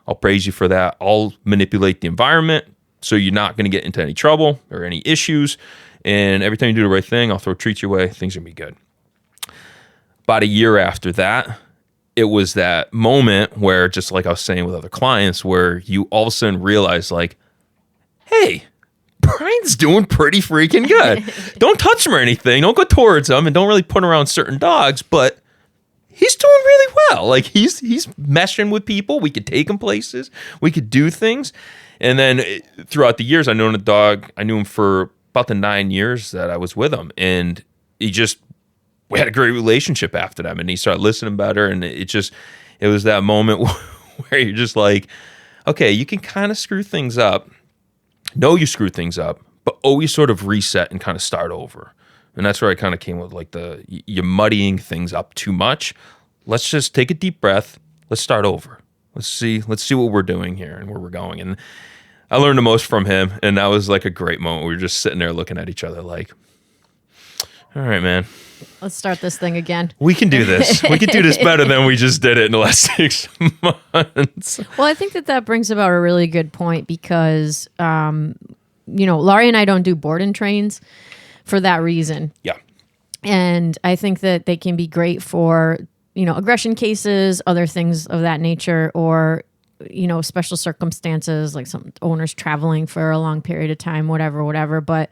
I'll praise you for that. I'll manipulate the environment so you're not going to get into any trouble or any issues. And every time you do the right thing, I'll throw treats your way. Things are going to be good. About a year after that, it was that moment where, just like I was saying with other clients, where you all of a sudden realize like, hey, Brian's doing pretty freaking good. Don't touch him or anything. Don't go towards him and don't really put him around certain dogs, but he's doing really well. Like he's meshing with people. We could take him places. We could do things. And then throughout the years, I knew the dog. I knew him for about the 9 years that I was with him. And we had a great relationship after that. And he started listening better. And it was that moment where you're just like, okay, you can kind of screw things up. Know you screw things up, but always sort of reset and kind of start over. And that's where I kind of came with like you're muddying things up too much. Let's just take a deep breath. Let's start over. Let's see what we're doing here and where we're going. And I learned the most from him, and that was like a great moment. We were just sitting there looking at each other like, all right, man. Let's start this thing again. We can do this. We can do this better than we just did it in the last 6 months. Well, I think that brings about a really good point because, Laurie and I don't do board and trains for that reason. Yeah. And I think that they can be great for, aggression cases, other things of that nature, or, special circumstances like some owners traveling for a long period of time, whatever. But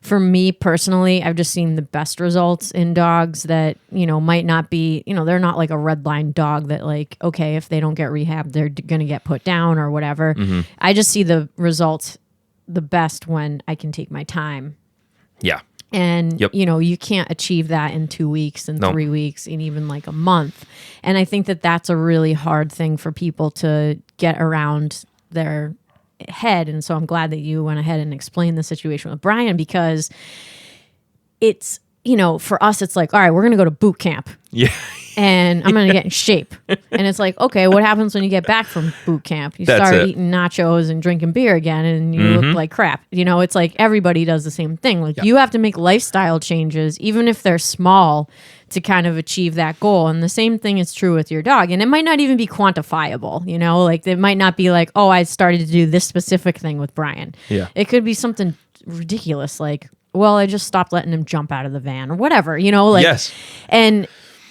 for me personally, I've just seen the best results in dogs that, might not be, they're not like a red line dog that like, okay, if they don't get rehab, they're going to get put down or whatever. Mm-hmm. I just see the results the best when I can take my time. Yeah. And, yep. You can't achieve that in 2 weeks and 3 weeks and even like a month. And I think that that's a really hard thing for people to get around their head. And so I'm glad that you went ahead and explained the situation with Brian, because it's, for us, it's like, all right, we're going to go to boot camp. Yeah. And I'm going to get in shape. And it's like, okay, what happens when you get back from boot camp? You start eating nachos and drinking beer again, and you look like crap. It's like everybody does the same thing. Like you have to make lifestyle changes, even if they're small, to kind of achieve that goal. And the same thing is true with your dog. And it might not even be quantifiable, like it might not be like, oh, I started to do this specific thing with Brian. Yeah. It could be something ridiculous, like, well, I just stopped letting him jump out of the van or whatever, Yes. And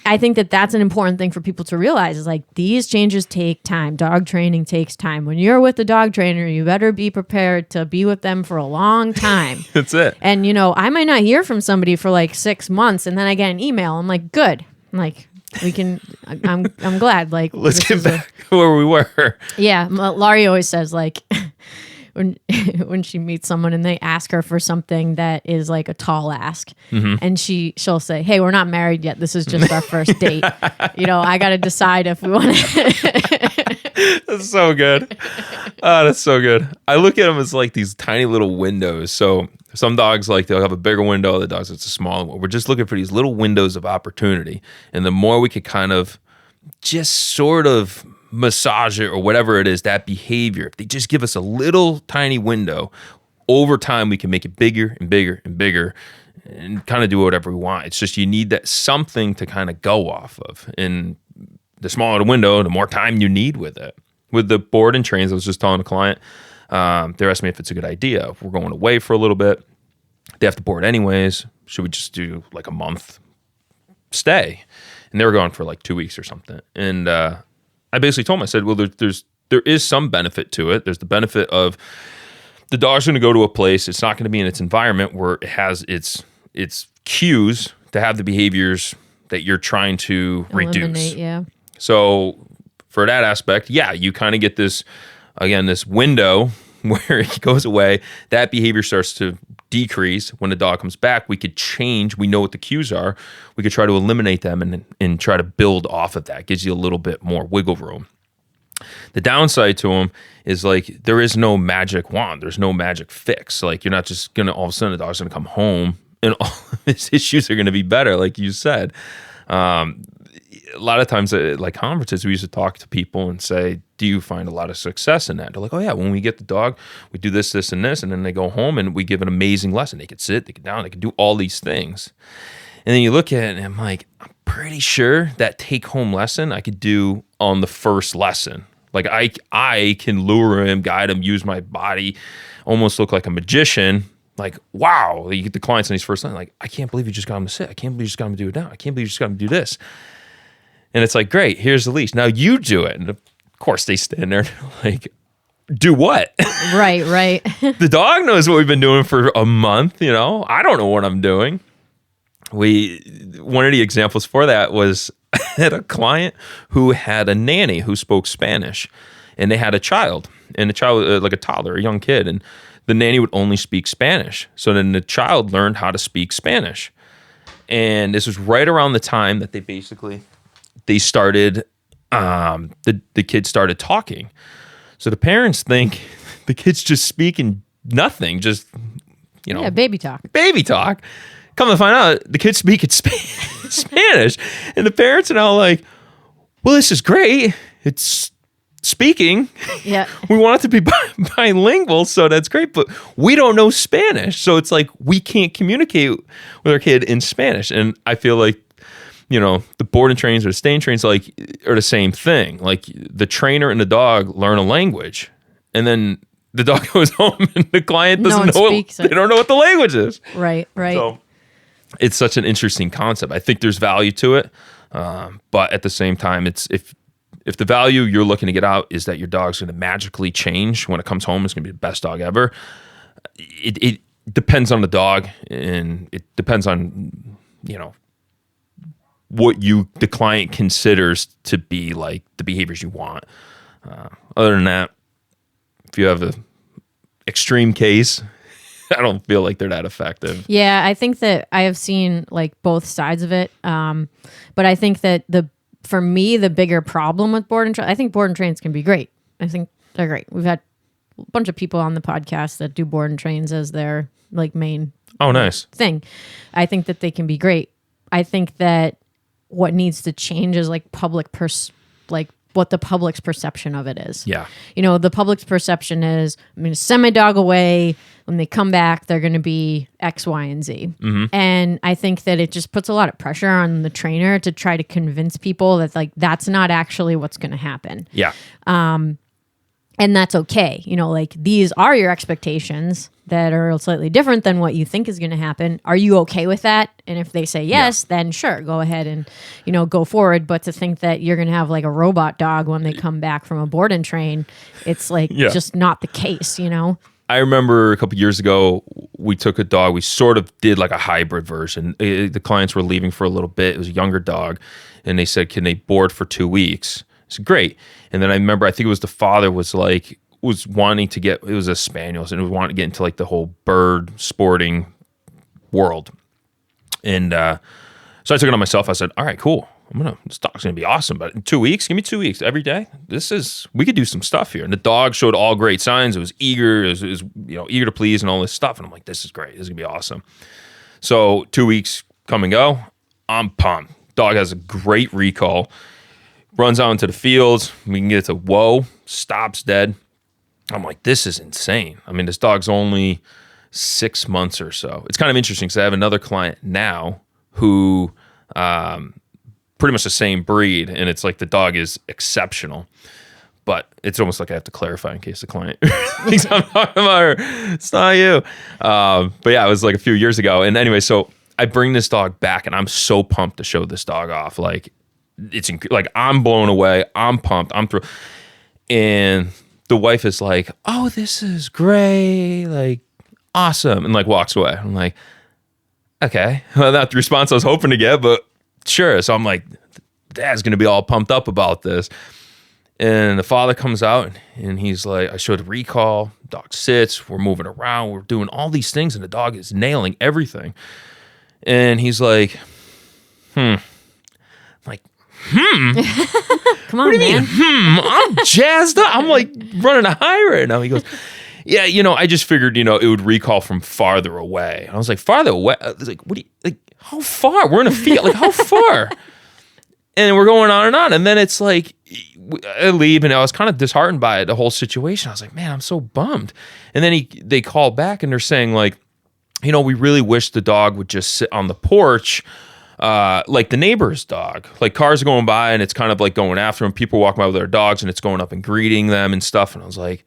I think that that's an important thing for people to realize is like these changes take time. Dog training takes time. When you're with the dog trainer, you better be prepared to be with them for a long time. That's it. And, I might not hear from somebody for like 6 months, and then I get an email. I'm like, good. I'm like, I'm glad. Like, let's get back where we were. Yeah. Laurie always says like, when she meets someone and they ask her for something that is like a tall ask, and she'll say, hey, we're not married yet, this is just our first date. I got to decide if we want to. That's so good. Oh, that's so good. I look at them as like these tiny little windows. So some dogs, like, they'll have a bigger window, other dogs it's a smaller one. We're just looking for these little windows of opportunity, and the more we could kind of just sort of massage it or whatever it is, that behavior, if they just give us a little tiny window, over time we can make it bigger and bigger and bigger and kind of do whatever we want. It's just you need that something to kind of go off of, and the smaller the window, the more time you need with it. With the board and trains, I was just telling a client, they're asking me if it's a good idea. If we're going away for a little bit, they have to board anyways, should we just do like a month stay? And they were gone for like 2 weeks or something. And I basically told them, I said, well, there is some benefit to it. There's the benefit of the dog's going to go to a place. It's not going to be in its environment where it has its cues to have the behaviors that you're trying to reduce. Yeah. So for that aspect, yeah, you kind of get this window where it goes away. That behavior starts to decrease. When the dog comes back, we could change. We know what the cues are. We could try to eliminate them and try to build off of that. Gives you a little bit more wiggle room. The downside to them is like there is no magic wand. There's no magic fix. Like you're not just gonna all of a sudden the dog's gonna come home and all of his issues are gonna be better, like you said. A lot of times at like conferences, we used to talk to people and say, do you find a lot of success in that? They're like, oh yeah, when we get the dog, we do this, this, and this, and then they go home and we give an amazing lesson. They could sit, they could down, they could do all these things. And then you look at it and I'm like, I'm pretty sure that take-home lesson I could do on the first lesson. Like I can lure him, guide him, use my body, almost look like a magician. Like, wow, you get the clients on these first lessons, like, I can't believe you just got him to sit. I can't believe you just got him to do it now. I can't believe you just got him to do this. And it's like, great, here's the leash. Now you do it. And of course they stand there and like, do what? Right. The dog knows what we've been doing for a month, I don't know what I'm doing. One of the examples for that was I had a client who had a nanny who spoke Spanish, and they had a child, and the child, like a toddler, a young kid, and the nanny would only speak Spanish. So then the child learned how to speak Spanish. And this was right around the time that they started, the kids started talking. So the parents think the kid's just speaking nothing, just, Yeah, baby talk. Come to find out, the kids speak Spanish. And the parents are now like, well, this is great. It's speaking. Yeah. We want it to be bilingual, so that's great, but we don't know Spanish. So it's like we can't communicate with our kid in Spanish. And I feel like, the board and trains or the staying trains are the same thing. Like the trainer and the dog learn a language, and then the dog goes home and the client doesn't know it. They don't know what the language is. Right. So it's such an interesting concept. I think there's value to it. But at the same time, it's if the value you're looking to get out is that your dog's going to magically change when it comes home, it's going to be the best dog ever. It depends on the dog, and it depends on, what the client considers to be like the behaviors you want. Other than that, if you have an extreme case, I don't feel like they're that effective. Yeah, I think that I have seen like both sides of it. But I think that for me, the bigger problem with I think board and trains can be great. I think they're great. We've had a bunch of people on the podcast that do board and trains as their like main nice thing. I think that they can be great. I think that what needs to change is like what the public's perception of it is. Yeah. The public's perception is, I'm going to send my dog away. When they come back, they're going to be X, Y, and Z. Mm-hmm. And I think that it just puts a lot of pressure on the trainer to try to convince people that like that's not actually what's going to happen. Yeah. And that's okay. Like these are your expectations that are slightly different than what you think is going to happen. Are you okay with that? And if they say yes, then sure, go ahead and, go forward. But to think that you're going to have like a robot dog when they come back from a board and train, it's like just not the case, I remember a couple years ago, we took a dog. We sort of did like a hybrid version. The clients were leaving for a little bit. It was a younger dog. And they said, can they board for 2 weeks? It's great. And then I remember, I think it was the father was wanting to get, it was a spaniel, and was wanting to get into like the whole bird sporting world. And so I took it on myself. I said, all right, cool. This dog's going to be awesome. But in 2 weeks, give me 2 weeks every day. We could do some stuff here. And the dog showed all great signs. It was eager. It was eager to please and all this stuff. And I'm like, this is great. This is going to be awesome. So 2 weeks come and go. I'm pumped. Dog has a great recall. Runs out into the fields. We can get to whoa, stops dead. I'm like, this is insane. I mean, this dog's only 6 months or so. It's kind of interesting because I have another client now who pretty much the same breed, and it's like the dog is exceptional. But it's almost like I have to clarify in case the client thinks I'm talking about her. It's not you. But yeah, it was like a few years ago. And anyway, so I bring this dog back, and I'm so pumped to show this dog off. Like, I'm blown away. I'm pumped. I'm thrilled. And the wife is like, oh, this is great. Like, awesome. And like walks away. I'm like, okay. Well, not the response I was hoping to get, but sure. So I'm like, Dad's going to be all pumped up about this. And the father comes out and he's like, I showed the recall. Dog sits. We're moving around. We're doing all these things. And the dog is nailing everything. And he's like, I'm like, Come on, man. I'm jazzed up. I'm like running a high right now. He goes, yeah, I just figured, it would recall from farther away. And I was like, farther away? I was like, what do you, like, how far? We're in a field. Like, how far? And we're going on. And then it's like, I leave, and I was kind of disheartened by the whole situation. I was like, man, I'm so bummed. And then they call back, and they're saying like, we really wish the dog would just sit on the porch like the neighbor's dog. Like cars are going by, and it's kind of like going after them. People walk by with their dogs, and it's going up and greeting them and stuff. And I was like,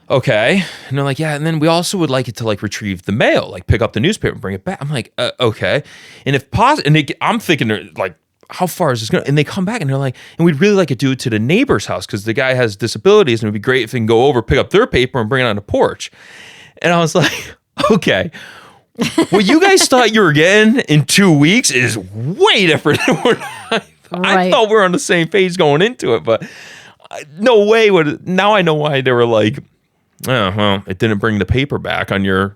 okay. And they're like, yeah. And then we also would like it to like retrieve the mail, like pick up the newspaper and bring it back. I'm like, okay. And if possible, and I'm thinking they're like, how far is this going to, and they come back and they're like, and we'd really like to do it to the neighbor's house because the guy has disabilities, and it'd be great if they can go over, pick up their paper and bring it on the porch. And I was like, okay, what you guys thought you were getting in 2 weeks is way different than what I thought we were on the same page going into it, but no way now I know why they were like, oh, well, it didn't bring the paper back on your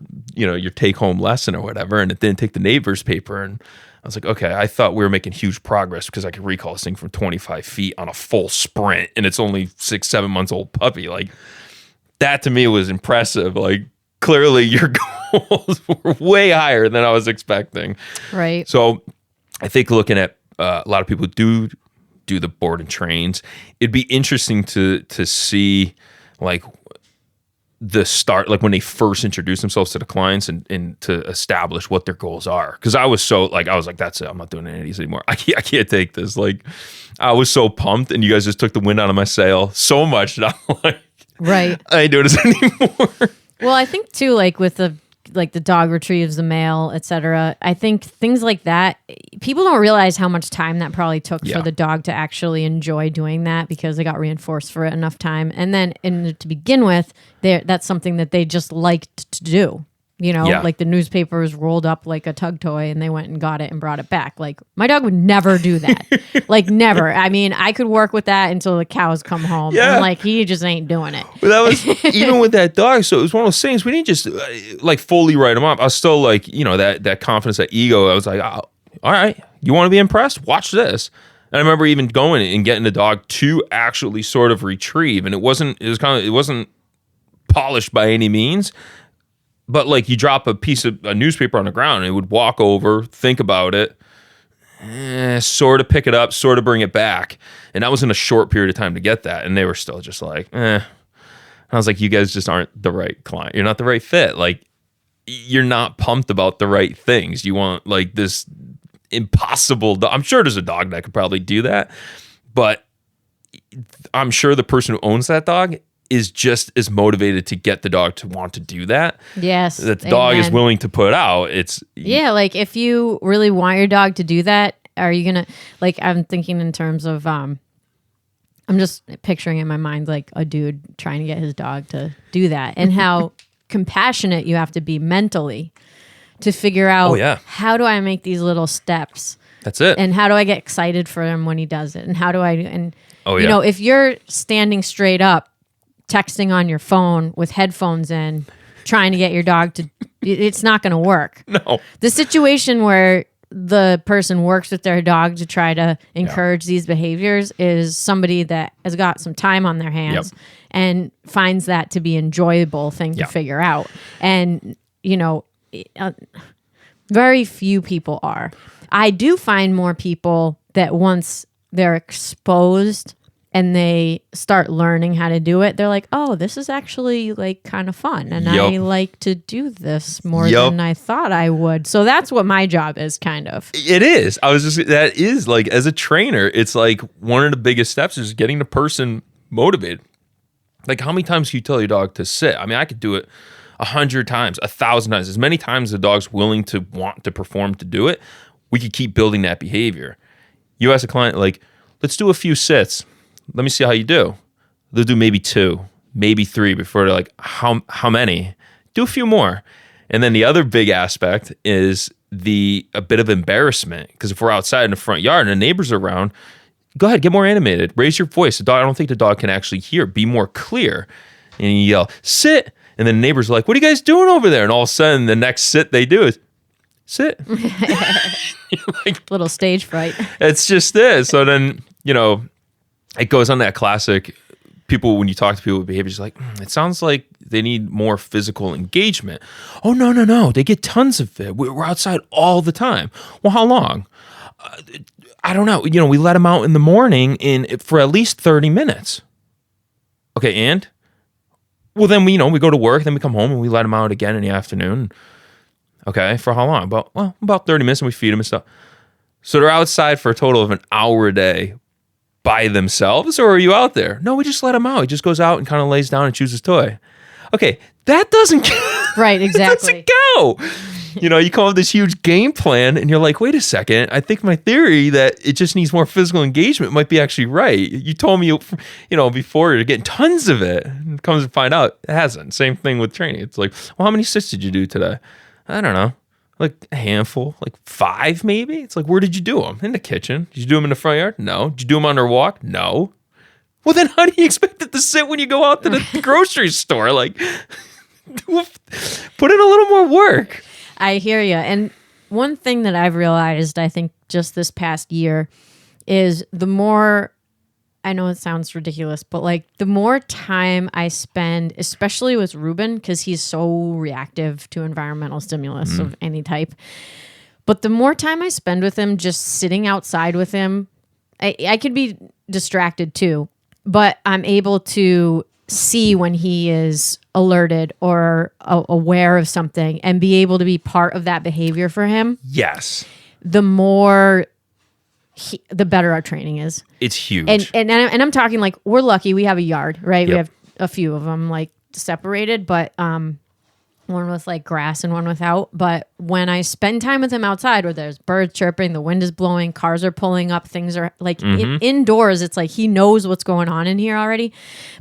take home lesson or whatever. And it didn't take the neighbor's paper. And I was like, okay, I thought we were making huge progress because I could recall this thing from 25 feet on a full sprint, and it's only 6-7 months old puppy. Like, that to me was impressive. Like, clearly your goals were way higher than I was expecting. Right. So I think looking at a lot of people do do the board and trains. It'd be interesting to see like the start, like when they first introduce themselves to the clients and to establish what their goals are. Cause I was like, that's it. I'm not doing any of these anymore. I can't take this. Like I was so pumped and you guys just took the wind out of my sail so much that I'm like, right. I ain't doing this anymore. Well, I think too, like with the dog retrieves the mail, etc. I think things like that, people don't realize how much time that probably took for the dog to actually enjoy doing that because they got reinforced for it enough time. And then to begin with, that's something that they just liked to do. You know, like the newspapers rolled up like a tug toy and they went and got it and brought it back. Like my dog would never do that. Like never. I mean, I could work with that until the cows come home. Yeah. And like he just ain't doing it. But that was even with that dog. So it was one of those things we didn't just like fully write him up. I was still like, you know, that confidence, that ego. I was like, oh, all right, you want to be impressed? Watch this. And I remember even going and getting the dog to actually sort of retrieve. And it wasn't polished by any means. But like you drop a piece of a newspaper on the ground and it would walk over, think about it, sort of pick it up, sort of bring it back. And that was in a short period of time to get that. And they were still just like, I was like, you guys just aren't the right client. You're not the right fit. Like you're not pumped about the right things. You want like this impossible I'm sure there's a dog that could probably do that. But I'm sure the person who owns that dog is just as motivated to get the dog to want to do that. Yes. That the dog is willing to put out. Like if you really want your dog to do that, are you going to, like, I'm thinking in terms of, I'm just picturing in my mind like a dude trying to get his dog to do that and how compassionate you have to be mentally to figure out how do I make these little steps? That's it. And how do I get excited for him when he does it? And how do I, you know, if you're standing straight up, texting on your phone with headphones in, trying to get your dog to, it's not going to work. No. The situation where the person works with their dog to try to encourage these behaviors is somebody that has got some time on their hands and finds that to be an enjoyable thing to figure out. And, you know, very few people are. I do find more people that once they're exposed and they start learning how to do it, they're like, oh, this is actually like kind of fun. And I like to do this more than I thought I would. So that's what my job is kind of. It is. That is like, as a trainer, it's like one of the biggest steps is getting the person motivated. Like how many times can you tell your dog to sit? I mean, I could do it 100 times, 1,000 times, as many times as the dog's willing to want to perform to do it. We could keep building that behavior. You ask a client, like, let's do a few sits. Let me see how you do. They'll do maybe 2, maybe 3 before they're like, how many? Do a few more. And then the other big aspect is a bit of embarrassment. Because if we're outside in the front yard and the neighbors are around, go ahead, get more animated. Raise your voice. The dog, I don't think the dog can actually hear. Be more clear. And you yell, sit. And then the neighbors are like, what are you guys doing over there? And all of a sudden, the next sit they do is, sit. Like, little stage fright. It's just this. So then, you know, it goes on that classic, people, when you talk to people with behaviors, like, it sounds like they need more physical engagement. Oh, no. They get tons of it. We're outside all the time. Well, how long? I don't know. You know, we let them out in the morning for at least 30 minutes. Okay, and? Well, then we go to work, then we come home and we let them out again in the afternoon. Okay, for how long? About 30 minutes, and we feed them and stuff. So they're outside for a total of an hour a day by themselves, or are you out there? No, we just let him out. He just goes out and kind of lays down and chews his toy. Okay, that doesn't right, exactly. That doesn't go. You know, you come up with this huge game plan and you're like, wait a second, I think my theory that it just needs more physical engagement might be actually right. You told me, before you're getting tons of it. And comes to find out, it hasn't. Same thing with training. It's like, well, how many sits did you do today? I don't know. Like a handful, like 5 maybe. It's like, where did you do them? In the kitchen. Did you do them in the front yard? No. Did you do them on their walk? No. Well, then how do you expect it to sit when you go out to the grocery store? Like, put in a little more work. I hear you. And one thing that I've realized, I think just this past year, is the more, I know it sounds ridiculous, but like the more time I spend, especially with Ruben, because he's so reactive to environmental stimulus of any type, but the more time I spend with him, just sitting outside with him, I could be distracted too, but I'm able to see when he is alerted or aware of something and be able to be part of that behavior for him. Yes. The more, the better our training is. It's huge. And I'm talking like, we're lucky we have a yard, right? Yep. We have a few of them like separated, but one with like grass and one without. But when I spend time with him outside where there's birds chirping, the wind is blowing, cars are pulling up, things are like indoors, it's like he knows what's going on in here already.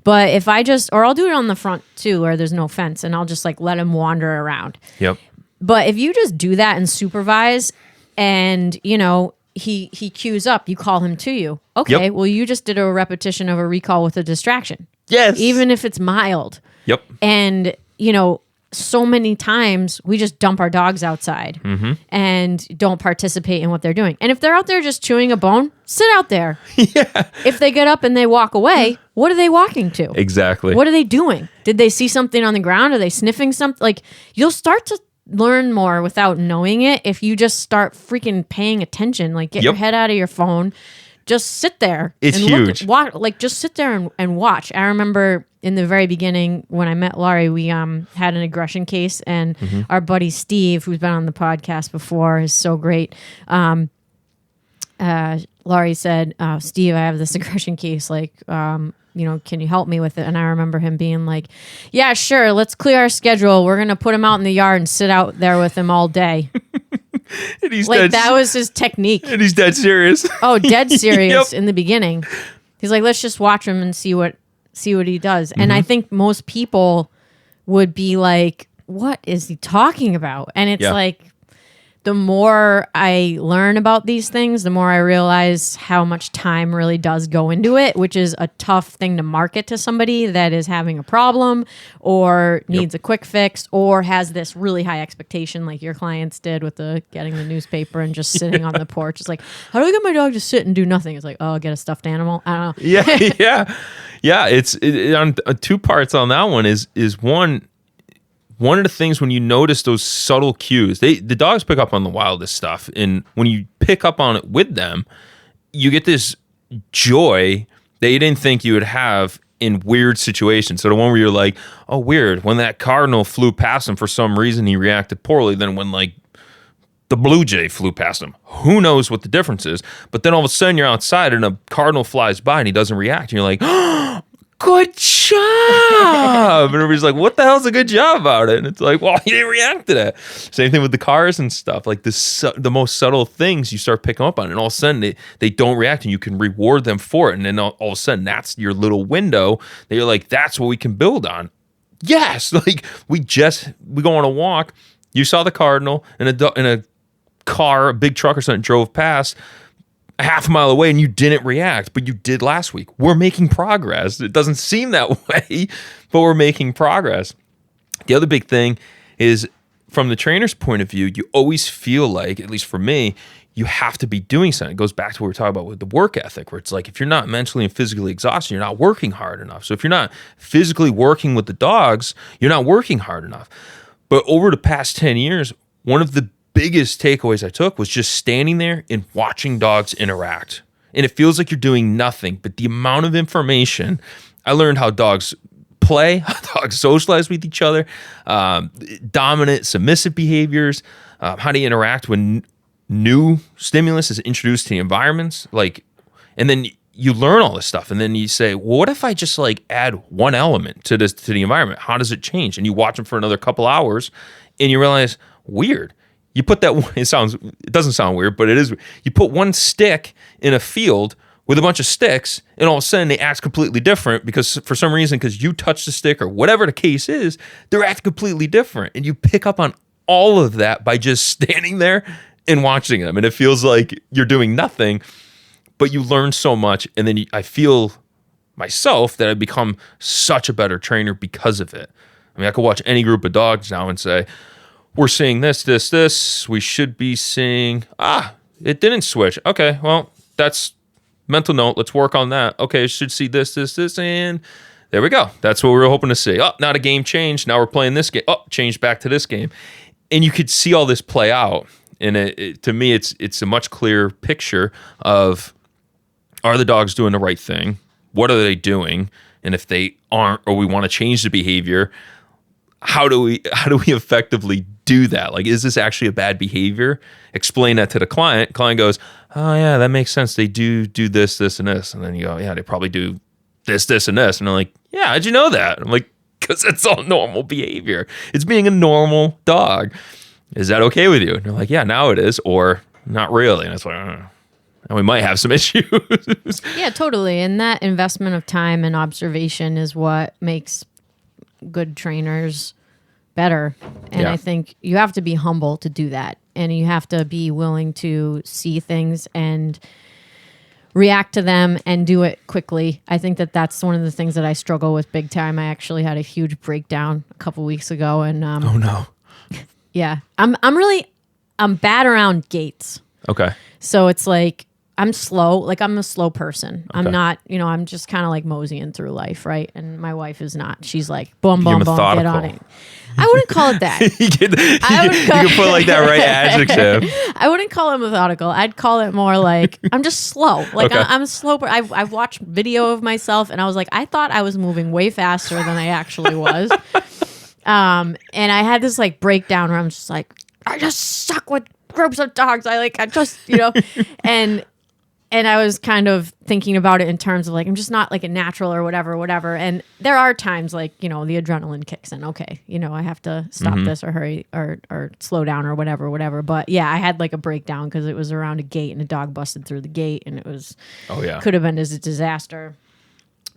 But if I or I'll do it on the front too, where there's no fence, and I'll just like let him wander around. Yep. But if you just do that and supervise and, you know, he cues up, you call him to you. Okay, Yep. well, you just did a repetition of a recall with a distraction. Yes. Even if it's mild. Yep. And, you know, so many times we just dump our dogs outside and don't participate in what they're doing. And if they're out there just chewing a bone, sit out there. Yeah. If they get up and they walk away, what are they walking to? Exactly. What are they doing? Did they see something on the ground? Are they sniffing something? Like, you'll start to learn more without knowing it if you just start freaking paying attention. Like, get your head out of your phone. Just sit there. It's and huge. Just sit there and watch. I remember in the very beginning when I met Laurie, we had an aggression case, and our buddy Steve, who's been on the podcast before, is so great. Laurie said, Steve, I have this aggression case. Like, you know, can you help me with it? And I remember him being like, yeah, sure. Let's clear our schedule. We're going to put him out in the yard and sit out there with him all day. And he's like, that was his technique. And he's dead serious. Oh, dead serious Yep. in the beginning. He's like, let's just watch him and see what he does. And I think most people would be like, what is he talking about? And it's like, the more I learn about these things, the more I realize how much time really does go into it, which is a tough thing to market to somebody that is having a problem or needs a quick fix or has this really high expectation like your clients did with getting the newspaper and just sitting on the porch. It's like, how do I get my dog to sit and do nothing? It's like, oh, get a stuffed animal. I don't know. Yeah. It's on two parts on that one is one of the things when you notice those subtle cues, the dogs pick up on the wildest stuff. And when you pick up on it with them, you get this joy that you didn't think you would have in weird situations. So the one where you're like, oh, weird. When that cardinal flew past him, for some reason, he reacted poorly. Then when like the blue jay flew past him, who knows what the difference is? But then all of a sudden you're outside and a cardinal flies by and he doesn't react. And you're like, oh, good job. And everybody's like, what the hell's a good job about it? And it's like, well, he didn't react to that. Same thing with the cars and stuff. Like the most subtle things you start picking up on. And all of a sudden they don't react and you can reward them for it. And then all of a sudden that's your little window that you're like, that's what we can build on. Yes. Like we go on a walk. You saw the cardinal in a car, a big truck or something drove past a half a mile away and you didn't react, but you did last week. We're making progress. It doesn't seem that way, but we're making progress. The other big thing is from the trainer's point of view, you always feel like, at least for me, you have to be doing something. It goes back to what we were talking about with the work ethic, where it's like, if you're not mentally and physically exhausted, you're not working hard enough. So if you're not physically working with the dogs, you're not working hard enough. But over the past 10 years, one of the biggest takeaways I took was just standing there and watching dogs interact. And it feels like you're doing nothing, but the amount of information, I learned how dogs play, how dogs socialize with each other, dominant, submissive behaviors, how to interact when new stimulus is introduced to the environments. And then you learn all this stuff. And then you say, well, what if I just like add one element to the environment? How does it change? And you watch them for another couple hours and you realize, weird. You put that, it doesn't sound weird, but it is. You put one stick in a field with a bunch of sticks, and all of a sudden they act completely different because for some reason, because you touched the stick or whatever the case is, they're acting completely different. And you pick up on all of that by just standing there and watching them. And it feels like you're doing nothing, but you learn so much. And then I feel myself that I've become such a better trainer because of it. I mean, I could watch any group of dogs now and say, we're seeing this. We should be seeing, it didn't switch. Okay, well, that's mental note. Let's work on that. Okay, should see this, and there we go. That's what we were hoping to see. Oh, now the game changed. Now we're playing this game. Oh, changed back to this game. And you could see all this play out. And to me, it's a much clearer picture of are the dogs doing the right thing? What are they doing? And if they aren't, or we want to change the behavior, how do we effectively do that? Like, is this actually a bad behavior? Explain that to the client. Client goes, oh yeah, that makes sense. They do this, this, and this. And then you go, yeah, they probably do this, this, and this. And they're like, yeah, how'd you know that? I'm like, because it's all normal behavior. It's being a normal dog. Is that okay with you? And they're like, yeah, now it is, or not really. And it's like, and we might have some issues. Yeah, totally. And that investment of time and observation is what makes good trainers better. And I think you have to be humble to do that. And you have to be willing to see things and react to them and do it quickly. I think that that's one of the things that I struggle with big time. I actually had a huge breakdown a couple weeks ago. And oh no. Yeah, I'm bad around gates. Okay. So it's like, I'm slow. Like, I'm a slow person. Okay. I'm not, I'm just kind of like moseying through life, right? And my wife is not. She's like, boom, boom, boom, get on it. I wouldn't call it that. you can put like that right adjective. I wouldn't call it methodical. I'd call it more like, I'm just slow. Like, okay. I'm slow. I've watched video of myself, and I was like, I thought I was moving way faster than I actually was. And I had this like breakdown where I'm just like, I just suck with groups of dogs. I just, and I was kind of thinking about it in terms of like, I'm just not like a natural or whatever. And there are times like, the adrenaline kicks in. Okay. I have to stop this or hurry or slow down or whatever. But yeah, I had like a breakdown because it was around a gate and a dog busted through the gate, and it was, could have been a disaster.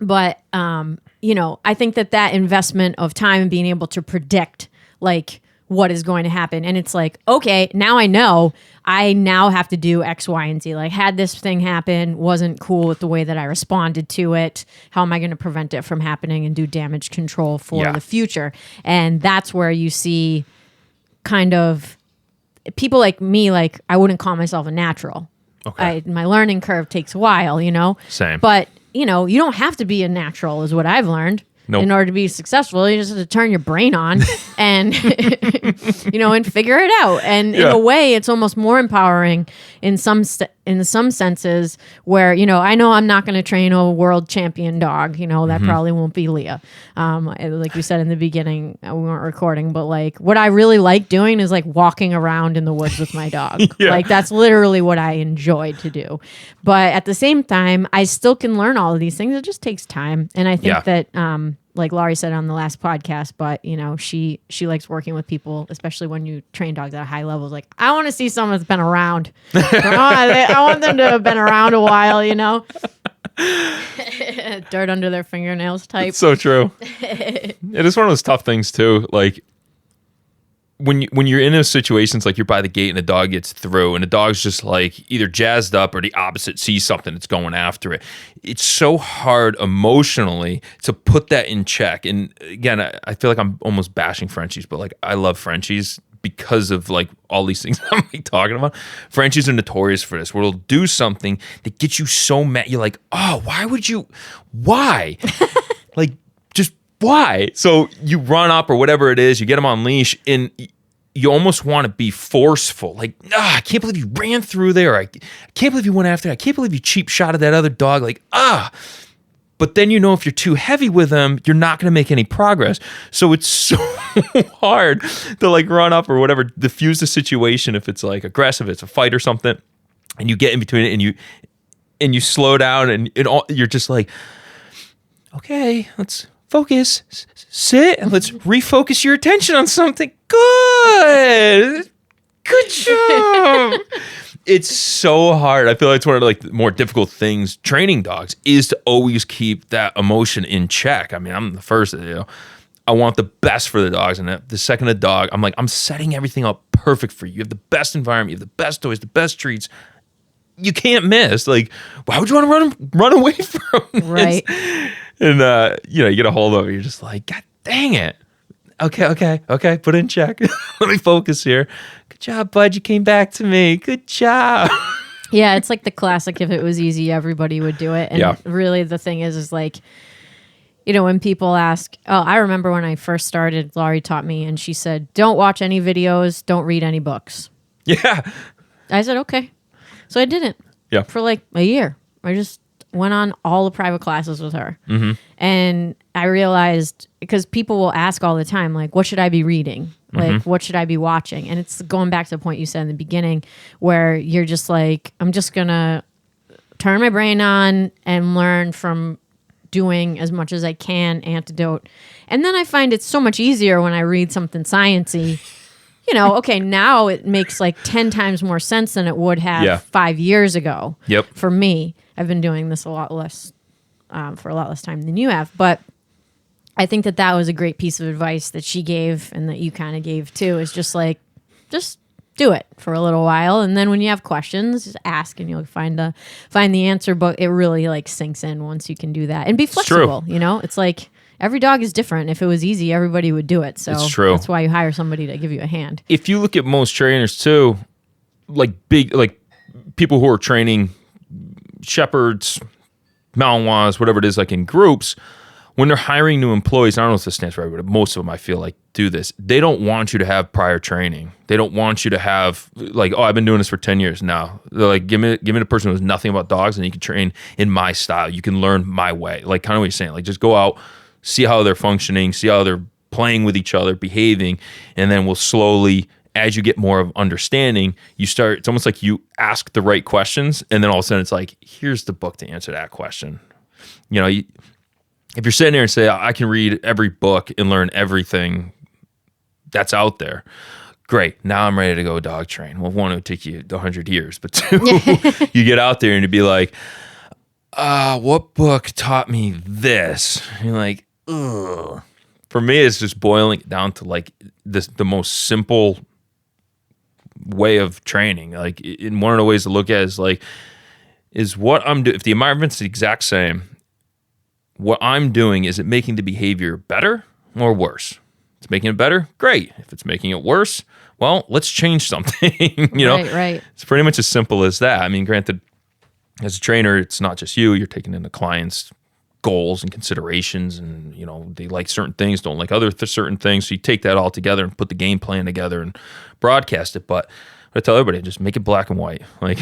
But, I think that investment of time and being able to predict like what is going to happen. And it's like, okay, now I know I now have to do X, Y, and Z. Like, had this thing happen, wasn't cool with the way that I responded to it. How am I going to prevent it from happening and do damage control for the future? And that's where you see kind of people like me, like I wouldn't call myself a natural. Okay. My learning curve takes a while, Same. But, you don't have to be a natural is what I've learned. Nope. In order to be successful, you just have to turn your brain on and, and figure it out. And in a way, it's almost more empowering in some senses where, I know I'm not going to train a world champion dog, that probably won't be Leah. Like we said in the beginning, we weren't recording, but like what I really like doing is like walking around in the woods with my dog. Like that's literally what I enjoyed to do. But at the same time, I still can learn all of these things. It just takes time. And I think that, like Laurie said on the last podcast, but she likes working with people, especially when you train dogs at high levels. Like, I want to see someone that's been around. I want them to have been around a while, dirt under their fingernails type. It's so true. It is one of those tough things too. Like when you're in those situations, like you're by the gate and the dog gets through and the dog's just like either jazzed up or the opposite sees something that's going after it. It's so hard emotionally to put that in check. And again, I feel like I'm almost bashing Frenchies, but like I love Frenchies because of like all these things I'm like talking about. Frenchies are notorious for this, where they'll do something that gets you so mad. You're like, oh, why? Like, just why? So you run up or whatever it is, you get them on leash, and you almost want to be forceful. Like, I can't believe you ran through there. I can't believe you went after that. I can't believe you cheap shot at that other dog. Like, But then if you're too heavy with them, you're not going to make any progress. So it's so hard to like run up or whatever, diffuse the situation if it's like aggressive, it's a fight or something, and you get in between it and you slow down and you're just like, okay, let's focus, sit, and let's refocus your attention on something. Good job. It's so hard. I feel like it's one of like the more difficult things training dogs is to always keep that emotion in check. I mean, I'm the first to I want the best for the dogs, and the second a dog, I'm like, I'm setting everything up perfect for you. You have the best environment, you have the best toys, the best treats. You can't miss. Like, why would you want to run away from this? Right. And you get a hold of it. You're just like, God dang it. Okay. Put it in check. Let me focus here. Good job, bud. You came back to me. Good job. Yeah, it's like the classic, if it was easy, everybody would do it. And really the thing is like, when people ask, I remember when I first started, Laurie taught me, and she said, don't watch any videos, don't read any books. Yeah. I said, okay. So I didn't. Yeah. For like a year. went on all the private classes with her. And I realized, because people will ask all the time, like, what should I be reading? Like, what should I be watching? And it's going back to the point you said in the beginning, where you're just like, I'm just going to turn my brain on and learn from doing as much as I can, antidote. And then I find it's so much easier when I read something sciencey. Okay, now it makes like 10 times more sense than it would have 5 years ago. Yep. For me, I've been doing this a lot less, for a lot less time than you have. But I think that was a great piece of advice that she gave and that you kind of gave too, is just like, just do it for a little while. And then when you have questions, just ask and you'll find the answer. But it really like sinks in once you can do that and be flexible. It's like every dog is different. If it was easy, everybody would do it. So it's true. That's why you hire somebody to give you a hand. If you look at most trainers too, like people who are training shepherds, Malinois, whatever it is, like in groups, when they're hiring new employees, I don't know if this stands for everybody, but most of them I feel like do this. They don't want you to have prior training. They don't want you to have like, oh, I've been doing this for 10 years now. They're like, give me the person who knows nothing about dogs and you can train in my style. You can learn my way. Like kind of what you're saying, like just go out, see how they're functioning, see how they're playing with each other, behaving, and then we'll slowly, as you get more of understanding, it's almost like you ask the right questions and then all of a sudden it's like, here's the book to answer that question. If you're sitting there and say, I can read every book and learn everything that's out there, great. Now I'm ready to go dog train. Well, one, it would take you 100 years, but two, you get out there and you'd be like, what book taught me this? And you're like, ugh. For me, it's just boiling it down to like the most simple way of training. Like in one of the ways to look at it is like, is what I'm doing, if the environment's the exact same, what I'm doing, is it making the behavior better or worse? It's making it better? Great. If it's making it worse, well, let's change something. Right. It's pretty much as simple as that. I mean, granted, as a trainer, it's not just you. You're taking in the client's goals and considerations, and they like certain things, don't like other certain things. So you take that all together and put the game plan together and broadcast it. But I tell everybody, just make it black and white. Like,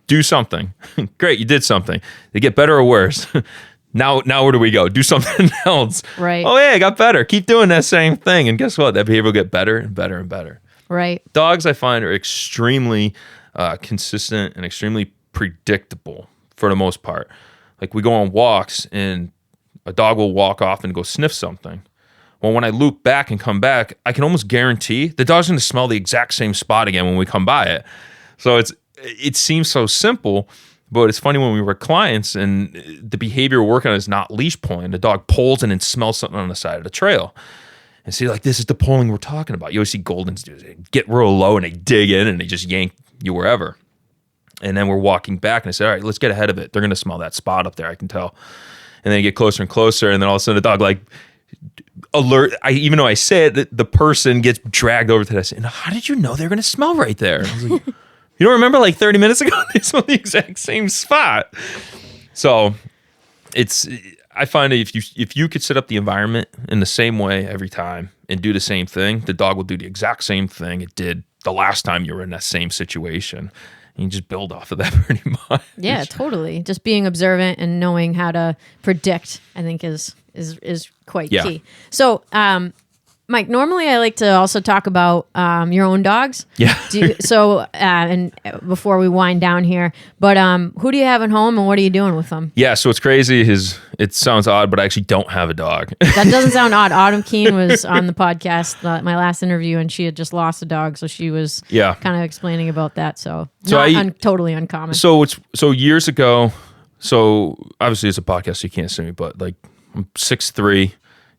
do something. Great, you did something. They get better or worse. Now where do we go? Do something else. Right. Oh, yeah, I got better. Keep doing that same thing. And guess what? That behavior will get better and better and better. Right. Dogs, I find, are extremely consistent and extremely predictable for the most part. Like we go on walks and a dog will walk off and go sniff something. Well, when I loop back and come back, I can almost guarantee the dog's going to smell the exact same spot again when we come by it. So it seems so simple. But it's funny when we work clients and the behavior we're working on is not leash pulling. The dog pulls in and smells something on the side of the trail. And see, like, this is the pulling we're talking about. You always see Goldens do this. They get real low and they dig in and they just yank you wherever. And then we're walking back and I say, all right, let's get ahead of it. They're going to smell that spot up there, I can tell. And then you get closer and closer. And then all of a sudden the dog, like, alert. Even though I said it, the person gets dragged over to this. And how did you know they're going to smell right there? I was like, you don't remember like 30 minutes ago, they smelled the exact same spot. So I find that if you could set up the environment in the same way every time and do the same thing, the dog will do the exact same thing it did the last time you were in that same situation. And you just build off of that pretty much. Yeah, totally. Just being observant and knowing how to predict, I think is quite key. So, Mike, normally I like to also talk about your own dogs. Yeah. And before we wind down here, but who do you have at home and what are you doing with them? Yeah, so what's crazy is, it sounds odd, but I actually don't have a dog. That doesn't sound odd. Autumn Keene was on the podcast, my last interview, and she had just lost a dog, so she was kind of explaining about that. So totally uncommon. So years ago, so obviously it's a podcast, so you can't see me, but like I'm 6'3",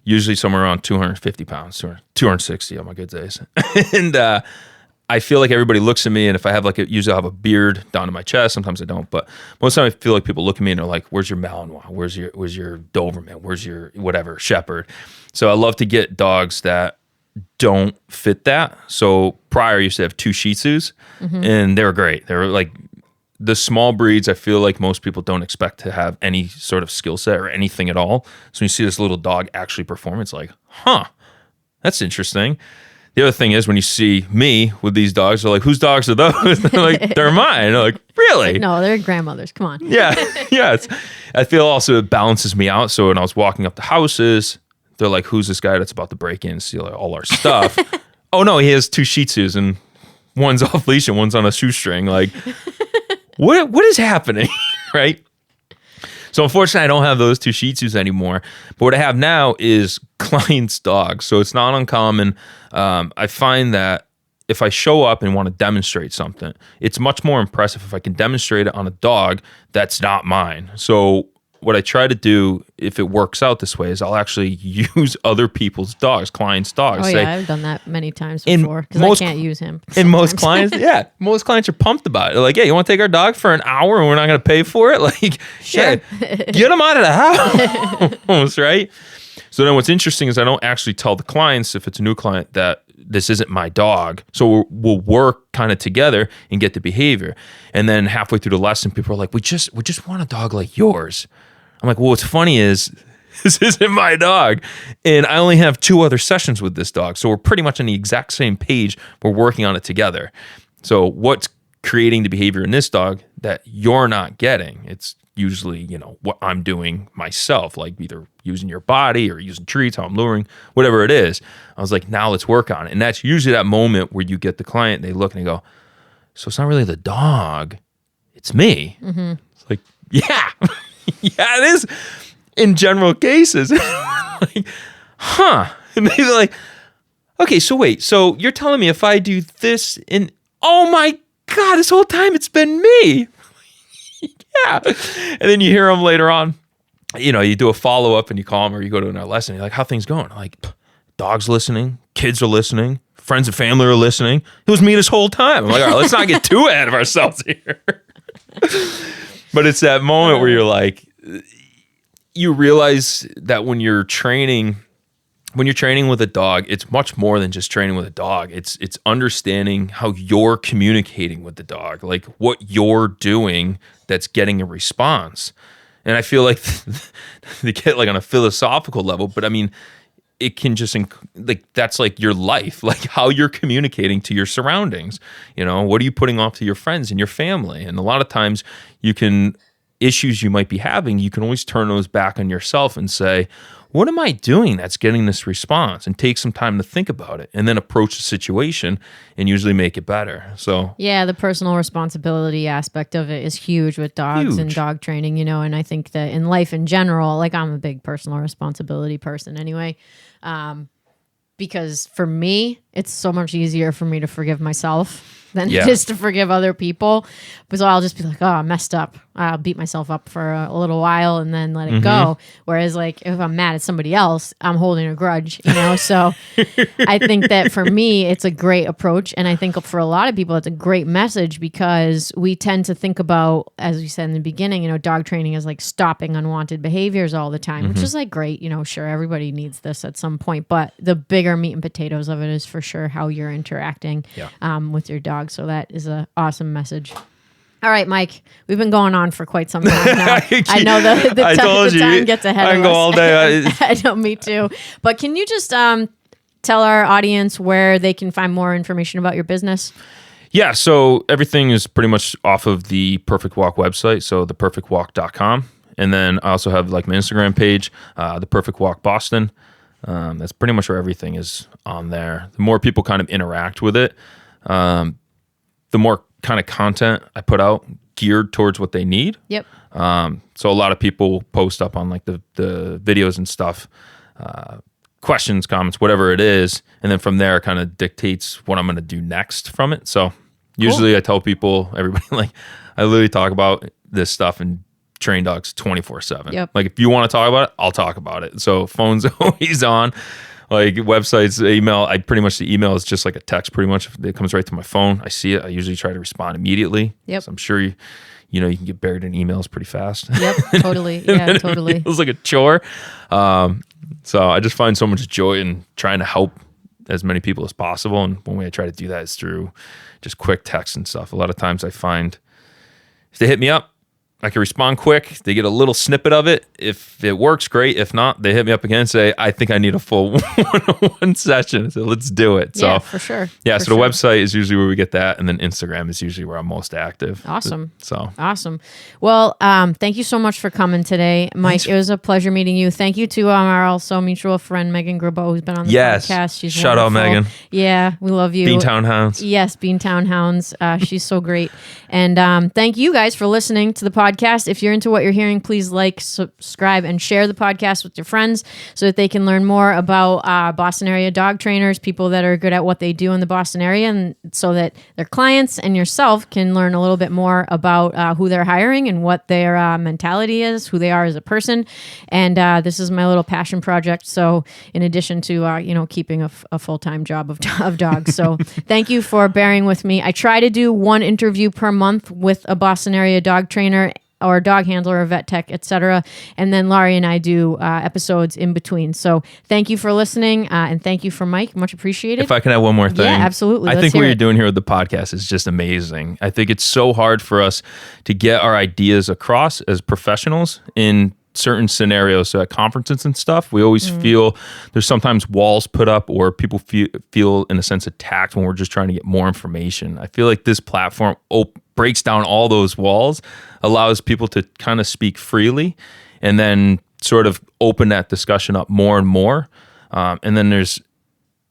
usually somewhere around 250 pounds, 260 on my good days. And I feel like everybody looks at me, and if I have usually I have a beard down to my chest, sometimes I don't, but most of the time I feel like people look at me and they're like, where's your Malinois? Where's your Doberman? Where's your whatever, Shepherd? So I love to get dogs that don't fit that. So prior I used to have 2 Shih Tzus, and they were great. They were like, the small breeds, I feel like most people don't expect to have any sort of skill set or anything at all. So when you see this little dog actually perform, it's like, huh, that's interesting. The other thing is when you see me with these dogs, they're like, whose dogs are those? They're like, they're mine. They're like, really? No, they're grandmother's. Come on. Yeah. Yeah. I feel also it balances me out. So when I was walking up to houses, they're like, who's this guy that's about to break in and steal all our stuff? Oh, no, he has 2 Shih Tzus and one's off leash and one's on a shoestring. Like, what is happening? Right? So unfortunately, I don't have those 2 Shih Tzus anymore. But what I have now is clients' dogs. So it's not uncommon. I find that if I show up and want to demonstrate something, it's much more impressive if I can demonstrate it on a dog that's not mine. So what I try to do, if it works out this way, is I'll actually use other people's dogs, clients' dogs. Oh, yeah, I've done that many times before because I can't use him. And most clients, most clients are pumped about it. They're like, hey, you want to take our dog for an hour and we're not going to pay for it? Like, sure. Yeah, get them out of the house. Almost, right? So then what's interesting is I don't actually tell the clients, if it's a new client, that this isn't my dog. So we'll work kind of together and get the behavior. And then halfway through the lesson, people are like, we just want a dog like yours. I'm like, well, what's funny is this isn't my dog. And I only have 2 other sessions with this dog. So we're pretty much on the exact same page. We're working on it together. So what's creating the behavior in this dog that you're not getting? It's usually, what I'm doing myself, like either using your body or using treats, how I'm luring, whatever it is. I was like, now let's work on it. And that's usually that moment where you get the client, they look and they go, so it's not really the dog, it's me. Mm-hmm. It's like, yeah. Yeah, it is in general cases. Like, huh. And they're like, okay, so wait, so you're telling me if I do this and oh my God, this whole time it's been me. Yeah. And then you hear them later on, you do a follow-up and you call them or you go to another lesson. You're like, how things going? I'm like, dog's listening, kids are listening, friends and family are listening. It was me this whole time. I'm like, all right, let's not get too ahead of ourselves here. But it's that moment where you're like, you realize that when you're training with a dog, it's much more than just training with a dog. It's understanding how you're communicating with the dog, like what you're doing that's getting a response. And I feel like they get like on a philosophical level, but I mean, it can just that's like your life, like how you're communicating to your surroundings. What are you putting off to your friends and your family? And a lot of times issues you might be having, you can always turn those back on yourself and say, what am I doing that's getting this response? And take some time to think about it and then approach the situation and usually make it better. So yeah, the personal responsibility aspect of it is huge with dogs and dog training, and I think that in life in general, like I'm a big personal responsibility person anyway. Because for me, it's so much easier for me to forgive myself than it is to forgive other people. So I'll just be like, oh, I messed up. I'll beat myself up for a little while and then let it go. Whereas like if I'm mad at somebody else, I'm holding a grudge, So I think that for me, it's a great approach. And I think for a lot of people, it's a great message because we tend to think about, as we said in the beginning, dog training is like stopping unwanted behaviors all the time, which is like great. Sure, everybody needs this at some point. But the bigger meat and potatoes of it is for sure how you're interacting with your dog. So that is an awesome message. All right, Mike, we've been going on for quite some time now. I know the time gets ahead of us. I can go all day. I know, me too. But can you just tell our audience where they can find more information about your business? Yeah, so everything is pretty much off of the Perfect Walk website, so theperfectwalk.com. And then I also have like my Instagram page, The Perfect Walk Boston. That's pretty much where everything is on there. The more people kind of interact with it, the more kind of content I put out geared towards what they need. Yep. So a lot of people post up on like the videos and stuff, questions, comments, whatever it is. And then from there, it kind of dictates what I'm going to do next from it. So usually I tell people, everybody, like I literally talk about this stuff and train dogs 24/7. Yep. Like if you want to talk about it, I'll talk about it. So phone's always on. Like websites, email, the email is just like a text pretty much. It comes right to my phone. I see it. I usually try to respond immediately. Yep. So I'm sure you can get buried in emails pretty fast. Yep, totally. Yeah, totally. It feels like a chore. So I just find so much joy in trying to help as many people as possible. And one way I try to do that is through just quick text and stuff. A lot of times I find if they hit me up, I can respond quick. They get a little snippet of it. If it works, great. If not, they hit me up again and say, I think I need a full one-on-one session. So let's do it. Yeah, So for sure. yeah, For so the sure. website is usually where we get that, and then Instagram is usually where I'm most active. Awesome. So Awesome. Well, thank you so much for coming today, Mike. It was a pleasure meeting you. Thank you to our also mutual friend, Megan Grabo, who's been on the podcast. She's Shout out, wonderful. Megan. Yeah, we love you. Beantown Hounds. Yes, Beantown Hounds. She's so great. And thank you guys for listening to the podcast. If you're into what you're hearing, please like, subscribe, and share the podcast with your friends so that they can learn more about Boston area dog trainers, people that are good at what they do in the Boston area, and so that their clients and yourself can learn a little bit more about who they're hiring and what their mentality is, who they are as a person. And this is my little passion project. So in addition to, keeping a full-time job of dogs. So thank you for bearing with me. I try to do one interview per month with a Boston area dog trainer or dog handler or vet tech, etc. And then Laurie and I do episodes in between. So thank you for listening, and thank you for Mike. Much appreciated. If I can add one more thing. Yeah, absolutely. I Let's think what hear you're it. doing here with the podcast is just amazing. I think it's so hard for us to get our ideas across as professionals in certain scenarios. So at conferences and stuff, we always feel there's sometimes walls put up, or people feel in a sense attacked when we're just trying to get more information. I feel like this platform breaks down all those walls, allows people to kind of speak freely, and then sort of open that discussion up more and more. And then there's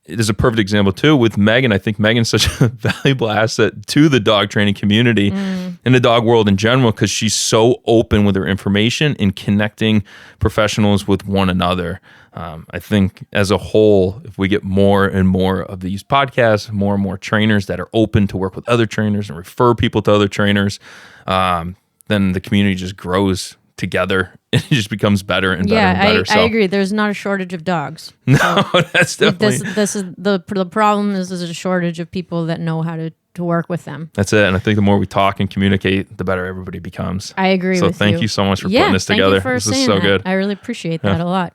a perfect example too with Megan. I think Megan's such a valuable asset to the dog training community and the dog world in general, because she's so open with her information and connecting professionals with one another. I think as a whole, if we get more and more of these podcasts, more and more trainers that are open to work with other trainers and refer people to other trainers, then the community just grows together. It just becomes better and better and better. I agree. There's not a shortage of dogs. No, that's definitely... This is the problem is there's a shortage of people that know how to work with them. That's it. And I think the more we talk and communicate, the better everybody becomes. I agree with you. So thank you so much for putting this together. Thank you for This is saying so that. good. I really appreciate that a lot.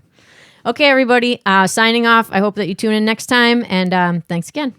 Okay, everybody. Signing off. I hope that you tune in next time. And thanks again.